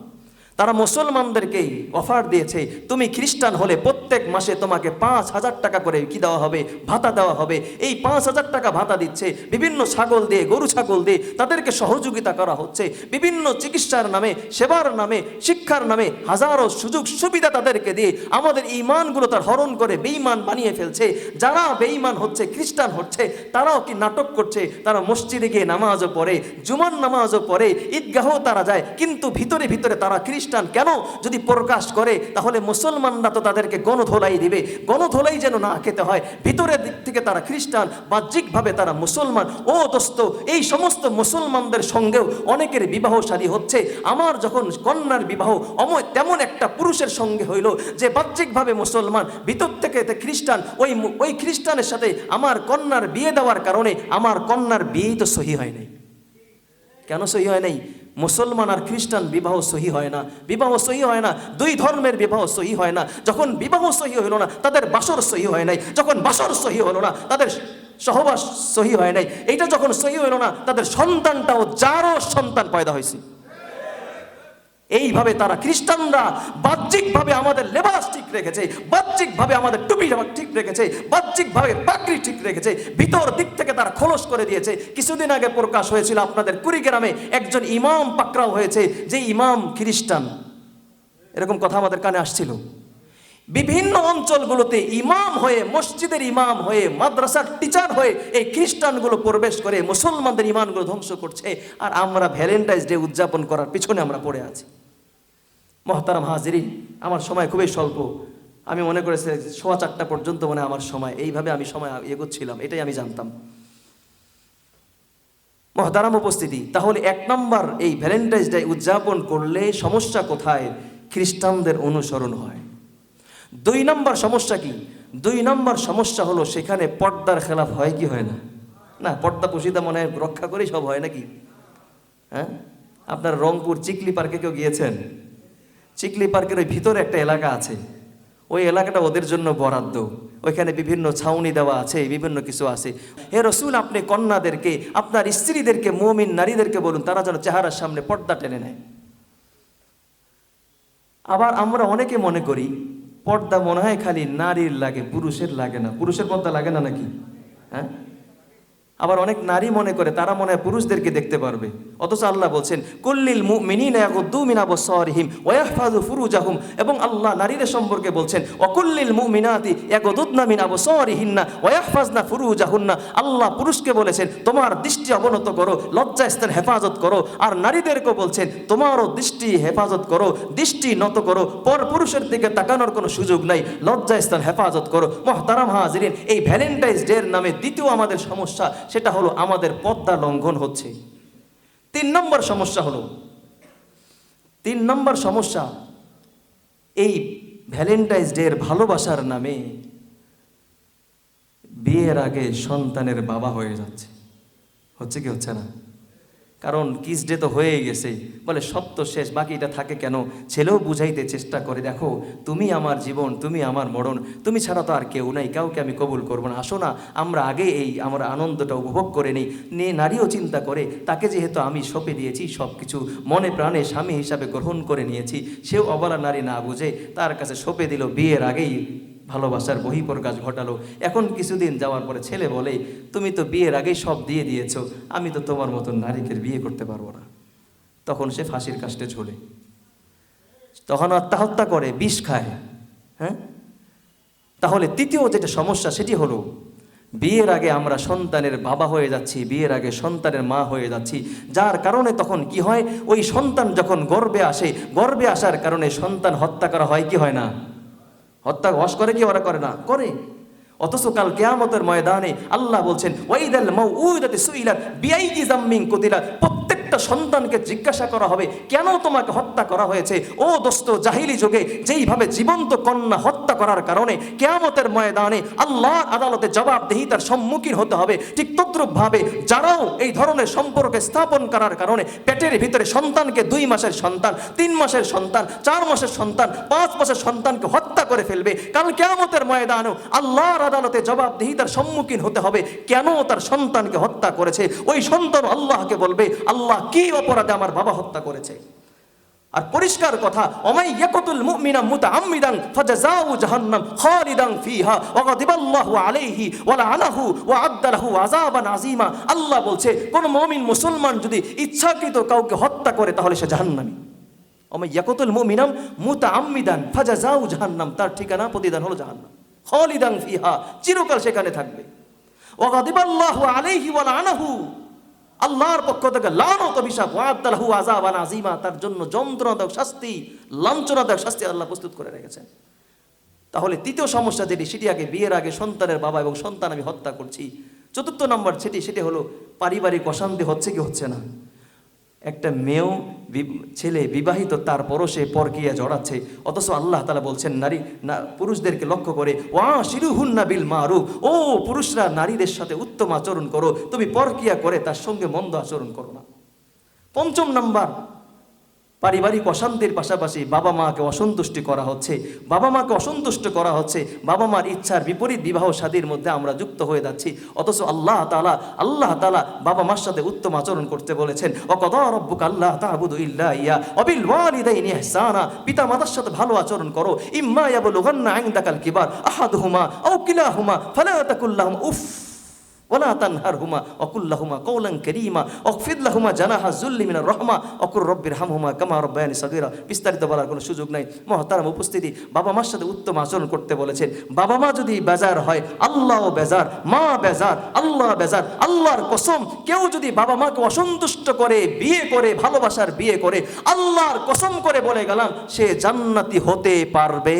তারা মুসলমানদেরকে অফার দিয়েছে, তুমি খ্রিস্টান হলে প্রত্যেক মাসে তোমাকে 5,000 টাকা করে কি দেওয়া হবে? ভাতা দেওয়া হবে। এই 5,000 টাকা ভাতা দিচ্ছে, বিভিন্ন ছাগল দিয়ে, গরু ছাগল দিয়ে তাদেরকে সহযোগিতা করা হচ্ছে। বিভিন্ন চিকিৎসার নামে, সেবার নামে, শিক্ষার নামে হাজারো সুযোগ সুবিধা তাদেরকে দিয়ে আমাদের ঈমানগুলো তার হরণ করে বেঈমান বানিয়ে ফেলছে। যারা বেঈমান হচ্ছে, খ্রিস্টান হচ্ছে, তারাও কি নাটক করছে? তারা মসজিদে গিয়ে নামাজও পড়ে, জুমার নামাজও পড়ে, ঈদগাহও তারা যায়, কিন্তু ভিতরে ভিতরে তারা খ্রিস্টান কেন? যদি প্রকাশ করে তাহলে মুসলমানরা তো তাদেরকে গণধোলাই দিবে, গণধোলাই যেন না খেতে হয়। ভিতরের দিক থেকে তারা খ্রিস্টান, বাহ্যিকভাবে তারা মুসলমান। ও দোস্ত, এই সমস্ত মুসলমানদের সঙ্গেও অনেকের বিবাহ শাদী হচ্ছে। আমার যখন কন্যার বিবাহ তেমন একটা পুরুষের সঙ্গে হইল যে বাহ্যিকভাবে মুসলমান, ভিতর থেকে খ্রিস্টান, ওই খ্রিস্টানের সাথে আমার কন্যার বিয়ে দেওয়ার কারণে আমার কন্যার বিয়েই তো সহি হয় নাই। কেন সহি হয় নাই? মুসলমান আর খ্রিস্টান বিবাহ সহি হয় না, বিবাহ সহি হয় না, দুই ধর্মের বিবাহ সহি হয় না। যখন বিবাহ সহি হইল না, তাদের বাসর সহি হয় নাই। যখন বাসর সহি হলো না, তাদের সহবাস সহি হয় নাই। এইটা যখন সহি হইল না, তাদের সন্তানটাও যারও সন্তান পয়দা হয়েছে। এইভাবে তারা খ্রিস্টানরা বাহ্যিকভাবে আমাদের লেবাস ঠিক রেখেছে, বাহ্যিকভাবে আমাদের টুপি ঠিক রেখেছে, বাহ্যিকভাবে পাগড়ি ঠিক রেখেছে, ভিতর দিক থেকে তারা খোলস করে দিয়েছে। কিছুদিন আগে প্রকাশ হয়েছিল আপনাদের কুড়িগ্রামে একজন ইমাম পাকড়াও হয়েছে, যে ইমাম খ্রিস্টান। এরকম কথা আমাদের কানে আসছিল। বিভিন্ন অঞ্চলগুলোতে ইমাম হয়ে, মসজিদের ইমাম হয়ে, মাদ্রাসার টিচার হয়ে এই খ্রিস্টানগুলো প্রবেশ করে মুসলমানদের ইমানগুলো ধ্বংস করছে, আর আমরা ভ্যালেন্টাইন্স ডে উদযাপন করার পিছনে আমরা পড়ে আছি। মহতারাম হাজিরিন, আমার সময় খুবই স্বল্প। আমি মনে করেছি 4:15 পর্যন্ত মনে আমার সময়, এইভাবে আমি সময় এগোচ্ছিলাম, এটাই আমি জানতাম। মহতারাম উপস্থিতি, তাহলে 1 নম্বর, এই ভ্যালেন্টাইন্স ডে উদযাপন করলে সমস্যা কোথায়? খ্রিস্টানদের অনুসরণ হয়। 2 নম্বর সমস্যা কি? 2 নম্বর সমস্যা হলো সেখানে পর্দার খেলাফ হয় কি হয় না? না, পর্দা পুশিদা মনে হয় রক্ষা করেই সব হয় নাকি? হ্যাঁ, আপনার রংপুর চিকলি পার্কে কেউ গিয়েছেন? চিকলি পার্কের ওই ভিতরে একটা এলাকা আছে, ওই এলাকাটা ওদের জন্য বরাদ্দ। ওইখানে বিভিন্ন ছাউনি দেওয়া আছে, বিভিন্ন কিছু আছে। হে রসুল, আপনি কন্যাদেরকে, আপনার স্ত্রীদেরকে, মুমিন নারীদেরকে বলুন তারা যেন চেহারার সামনে পর্দা টেনে নেয়। আবার আমরা অনেকে মনে করি পর্দা মনে হয় খালি নারীর লাগে, পুরুষের লাগে না। পুরুষের পর্দা লাগে না নাকি? হ্যাঁ, আবার অনেক নারী মনে করে তারা মনে হয় পুরুষদেরকে দেখতে পারবে। অথচ আল্লাহ বলছেন কুল্লিল মুমিনিনা ইয়াগুদ্দু মিন আবসারিহিম ওয়া ইয়াহফাযু ফুরুজাহুম, এবং আল্লাহ নারীদের সম্পর্কে বলছেন ওয়াকুল্লিল মুমিনাতি ইয়াগুদুদনা মিন আবসারিহিন্না ওয়া ইয়াহফাযনা ফুরুজাহুন্না। আল্লাহ পুরুষকে বলেছেন তোমার দৃষ্টি অবনত করো, লজ্জাস্থান হেফাজত করো, আর নারীদেরকে বলছেন তোমারও দৃষ্টি হেফাজত করো, দৃষ্টি নত করো, পর পুরুষের দিকে তাকানোর কোনো সুযোগ নাই, লজ্জাস্থান হেফাজত করো। মুহতারাম হাজিরিন, এই ভ্যালেন্টাইন্স ডে এর নামে দ্বিতীয় আমাদের সমস্যা, সেটা হলো আমাদের পর্দা লঙ্ঘন হচ্ছে। 3 নম্বর সমস্যা হলো, 3 নম্বর সমস্যা, এই ভ্যালেন্টাইন্স ডে এর ভালোবাসার নামে বিয়ের আগে সন্তানের বাবা হয়ে যাচ্ছে। হচ্ছে কি হচ্ছে না? কারণ কিস ডে তো হয়েই গেছে, বলে সব তো শেষ, বাকিটা থাকে কেন? ছেলেও বুঝাইতে চেষ্টা করে, দেখো তুমি আমার জীবন, তুমি আমার মরণ, তুমি ছাড়া তো আর কেউ নাই, কাউকে আমি কবুল করবো না, আসো না আমরা আগে এই আমার আনন্দটা উপভোগ করে নিই। নারীও চিন্তা করে তাকে যেহেতু আমি সঁপে দিয়েছি সব কিছু, মনে প্রাণে স্বামী হিসাবে গ্রহণ করে নিয়েছি, সেও অবলা নারী না বুঝে তার কাছে সঁপে দিল, বিয়ের আগেই ভালোবাসার বহিঃপ্রকাশ ঘটালো। এখন কিছুদিন যাওয়ার পরে ছেলে বলে তুমি তো বিয়ের আগেই সব দিয়ে দিয়েছো, আমি তো তোমার মতন নারীকে বিয়ে করতে পারবো না। তখন সে ফাঁসির কাস্টে ঝোলে, তখন আত্মহত্যা করে, বিষ খায়। হ্যাঁ, তাহলে তৃতীয় যেটা সমস্যা সেটি হলো বিয়ের আগে আমরা সন্তানের বাবা হয়ে যাচ্ছি, বিয়ের আগে সন্তানের মা হয়ে যাচ্ছি, যার কারণে তখন কি হয়, ওই সন্তান যখন গর্ভে আসে, গর্ভে আসার কারণে সন্তান হত্যা করা হয় কি হয় না? হত্যা ওয়াশ করে কি ওরা করে না? করে। অথচ কাল কিয়ামতের ময়দানে আল্লাহ বলছেন ওয়াইদাল মাউউদাতি সুইলাত বিআইয়ি যামমিন কুতিলাত, প্রত্যেকটা সন্তানকে জিজ্ঞাসা করা হবে কেন তোমাকে হত্যা করা হয়েছে। ও দোস্ত, জাহিলি যুগে যেইভাবে জীবন্ত কন্যা হত্যা করার কারণে কিয়ামতের ময়দানে আল্লাহর আদালতে জবাবদিহিতার সম্মুখীন হতে হবে, ঠিক তদ্রূপভাবে যারাও এই ধরনের সম্পর্কে স্থাপন করার কারণে পেটের ভিতরে সন্তানকে 2 মাসের সন্তান, 3 মাসের সন্তান, 4 মাসের সন্তান, 5 মাসের সন্তানকে হত্যা করে ফেলবে, কাল কিয়ামতের ময়দানেও আল্লাহর আদালতে জবাবদিহিতার সম্মুখীন হতে হবে কেন তার সন্তানকে হত্যা করেছে। ওই সন্তান আল্লাহকে বলবে আল্লাহ কি অপরাধে আমার বাবা হত্যা করেছে। আর পরিষ্কার কথা, ওমাই ইয়াকতুল মুমিনা মুতাআম্মিদান ফাজাযাউ জাহান্নাম খালিদান ফিহা ওয়া গাদিবাল্লাহু আলাইহি ওয়া লাআনাহু ওয়া আদ্দা লাহু আযাবান আযীমা। আল্লাহ বলছে কোন মুমিন মুসলমান যদি ইচ্ছাকৃত কাউকে হত্যা করে তাহলে সে জাহান্নামী। ওমাই ইয়াকতুল মুমিনা মুতাআম্মিদান ফাজাযাউ জাহান্নাম, তার ঠিকানা প্রতিদান হলো জাহান্নাম, খালিদান ফিহা, চিরকাল সেখানে থাকবে। ওয়া গাদিবাল্লাহু আলাইহি ওয়া লাআনাহু, আল্লাহর পক্ষ থেকে লানত অভিশাপ, ওয়া আদ্দা লাহু আযাবান আযীমা, তার জন্য যন্ত্রণাদায়ক শাস্তি, লাঞ্ছনাদায়ক শাস্তি আল্লাহ প্রস্তুত করে রেখেছেন। তাহলে তৃতীয় সমস্যা যেটি, সেটি আগে বিয়ের আগে সন্তানের বাবা এবং সন্তান আমি হত্যা করছি। 4 নম্বর সেটি হলো পারিবারিক অশান্তি হচ্ছে কি হচ্ছে না। একটা মেয়েও ছেলে বিবাহিত, তারপরও সে পরকীয়া জড়াচ্ছে, অথচ আল্লাহ তাআলা বলছেন পুরুষদেরকে লক্ষ্য করে ওয়াশিরুহুন্না বিল মারুফ, ও পুরুষরা নারীদের সাথে উত্তম আচরণ করো, তুমি পরকীয়া করে তার সঙ্গে মন্দ আচরণ করো না। 5 নম্বর, পারিবারিক অশান্তির পাশাপাশি বাবা মাকে অসন্তুষ্টি করা হচ্ছে, বাবা মাকে অসন্তুষ্ট করা হচ্ছে, বাবা মার ইচ্ছার বিপরীত বিবাহ শাদীর মধ্যে আমরা যুক্ত হয়ে যাচ্ছি। অথচ আল্লাহ তাআলা বাবা মার সাথে উত্তম আচরণ করতে বলেছেন, ওয়াকাদা রাব্বুকা আল্লা তা'বুদু ইল্লা ইয়া ওয়া বিল ওয়ালিদাইনি ইহসানা, পিতা মাতার সাথে ভালো আচরণ করো। ইম্মা ইয়াবলুগান্না ইনদাকাল কিবার আহাদুহুমা আও কিলাহুমা ফালা তাকুল লাহুম উফ, ওয়ালা তানহারহুমা ওয়াকুল লাহুমা কওলান কারীমা ওয়াখফিদ লাহুমা জানাহা যুল্লি মিনার রাহমা ওয়াকুর রব্বিরহামহুমা কামা রাব্বায়ানি সগীরা। বিস্তারিত বলার কোনো সুযোগ নাই। মুহতারাম উপস্থিতি, বাবা মার সাথে উত্তম আচরণ করতে বলেছেন। বাবা মা যদি বেজার হয়, আল্লাহ বেজার, মা বেজার, আল্লাহ বেজার। আল্লাহর কসম, কেউ যদি বাবা মাকে অসন্তুষ্ট করে বিয়ে করে, ভালোবাসার বিয়ে করে, আল্লাহর কসম করে বলে গেলাম, সে জান্নাতি হতে পারবে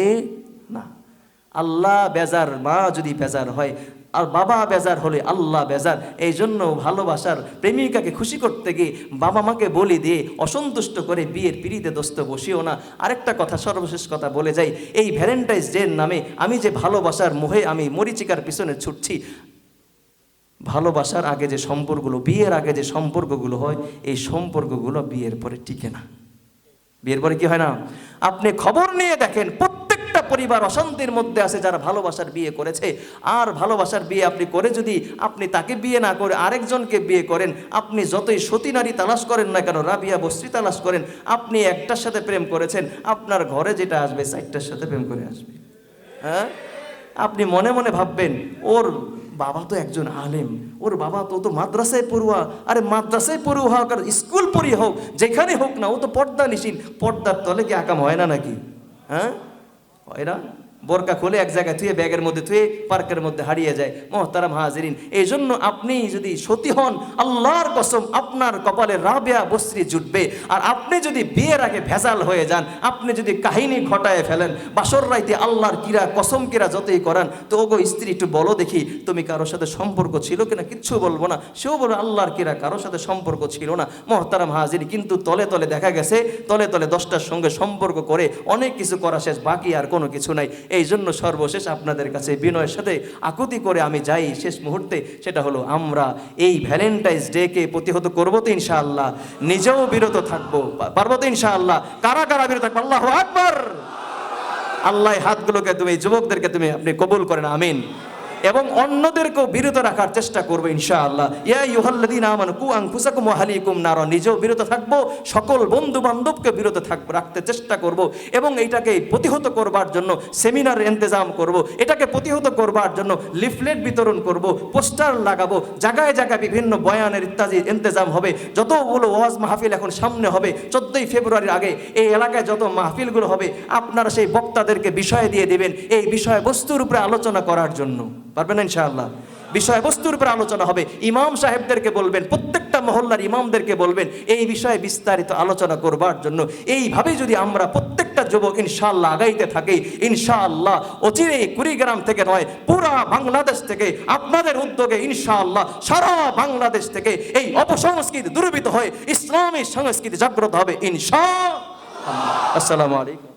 না। আল্লাহ বেজার, মা যদি বেজার হয়, আর বাবা বেজার হলে আল্লাহ বেজার। এই জন্য ভালোবাসার প্রেমিকাকে খুশি করতে গিয়ে বাবা মাকে বলি দিয়ে অসন্তুষ্ট করে বিয়ের পিড়িতে দোস্ত বসিও না। আরেকটা কথা, সর্বশেষ কথা বলে যাই, এই ভ্যালেন্টাইন্স ডের নামে আমি যে ভালোবাসার মোহে আমি মরিচিকার পিছনে ছুটছি, ভালোবাসার আগে যে সম্পর্কগুলো, বিয়ের আগে যে সম্পর্কগুলো হয়, এই সম্পর্কগুলো বিয়ের পরে টিকে না। বিয়ের পরে কি হয় না? আপনি খবর নিয়ে দেখেন, প্রত্যেকটা পরিবার অশান্তির মধ্যে আছে যারা ভালোবাসার বিয়ে করেছে। আর ভালোবাসার বিয়ে আপনি করে যদি আপনি তাকে বিয়ে না করে আরেকজনকে বিয়ে করেন, আপনি যতই সতী নারী তালাশ করেন না কেন, রাবিয়া বস্ত্রী তালাশ করেন, আপনি একটার সাথে প্রেম করেছেন, আপনার ঘরে যেটা আসবে 4টার সাথে প্রেম করে আসবে। হ্যাঁ, আপনি মনে মনে ভাববেন, ওর বাবা তো একজন আলেম, ওর বাবা তো মাদ্রাসায় পড়ুয়া। আরে মাদ্রাসায় পড়ুয়া হোক আর স্কুল পড়ি হোক, যেখানে হোক না, ও তো পর্দা নিশীন। পর্দার তলে কি আকাম হয় না নাকি? হ্যাঁ, হয় না? বোরকা খুলে এক জায়গায় থুয়ে, ব্যাগের মধ্যে থুয়ে পার্কের মধ্যে হারিয়ে যায়। মুহতারাম হাজিরিন, এই জন্য আপনি যদি সতী হন, আল্লাহর কসম আপনার কপালে রাবিয়া বস্ত্রী জুটবে। আর আপনি যদি বিয়ের আগে ভেজাল হয়ে যান, আপনি যদি কাহিনী ঘটায় ফেলেন, বাসর রাইতে আল্লাহর কিরা কসম কিরা যতই করান, তো ওগো স্ত্রী একটু বলো দেখি তুমি কারোর সাথে সম্পর্ক ছিল কিনা, কিচ্ছু বলবো না। সেও বলো আল্লাহর কিরা কারোর সাথে সম্পর্ক ছিল না। মুহতারাম হাজির, কিন্তু তলে তলে দেখা গেছে, তলে তলে 10টার সঙ্গে সম্পর্ক করে অনেক কিছু করা শেষ, বাকি আর কোনো কিছু নাই। এই জন্য সর্বশেষ আপনাদের কাছে বিনয়ের সাথে আকুতি করে আমি যাই শেষ মুহূর্তে, সেটা হলো আমরা এই ভ্যালেন্টাইন্স ডেকে প্রতিহত করবো তো ইনশাআল্লাহ, নিজেও বিরত থাকবো, পারবো তো ইনশাআল্লাহ। কারা কারা বিরত থাকবো? আল্লাহু আকবার। আল্লাহ হাতগুলোকে তুমি, যুবকদেরকে তুমি আপনি কবুল করেন, আমিন। এবং অন্যদেরকেও বিরত রাখার চেষ্টা করবো ইনশাআল্লাহ। ইয়া আইয়ুহাল্লাযীনা আমানু কু আনফুসাকুম ওয়া আহলিকুম নারা, নিজেও বিরত থাকবো, সকল বন্ধু বান্ধবকে বিরত থাকবো, রাখতে চেষ্টা করব। এবং এটাকে প্রতিহত করবার জন্য সেমিনার ইন্তজাম করব, এটাকে প্রতিহত করবার জন্য লিফলেট বিতরণ করব, পোস্টার লাগাবো, জায়গায় জায়গায় বিভিন্ন বয়ানের ইত্যাদি ইন্তজাম হবে। যতগুলো ওয়াজ মাহফিল এখন সামনে হবে 14ই ফেব্রুয়ারির আগে, এই এলাকায় যত মাহফিলগুলো হবে, আপনারা সেই বক্তাদেরকে বিষয় দিয়ে দিবেন এই বিষয়বস্তুর উপরে আলোচনা করার জন্য। পারবেন না ইনশাআল্লাহ? বিষয়বস্তুর উপর আলোচনা হবে। ইমাম সাহেবদেরকে বলবেন, প্রত্যেকটা মহল্লার ইমামদেরকে বলবেন এই বিষয়ে বিস্তারিত আলোচনা করবার জন্য। এইভাবে যদি আমরা প্রত্যেকটা যুবক ইনশাআল্লাহ আগাইতে থাকি, ইনশাআল্লাহ অচিরেই কুড়িগ্রাম থেকে নয়, পুরা বাংলাদেশ থেকে আপনাদের উদ্যোগে ইনশাআল্লাহ সারা বাংলাদেশ থেকে এই অপসংস্কৃতি দূরীভূত হয়ে ইসলামী সংস্কৃতি জাগ্রত হবে ইনশাআল্লাহ। আসসালামু আলাইকুম।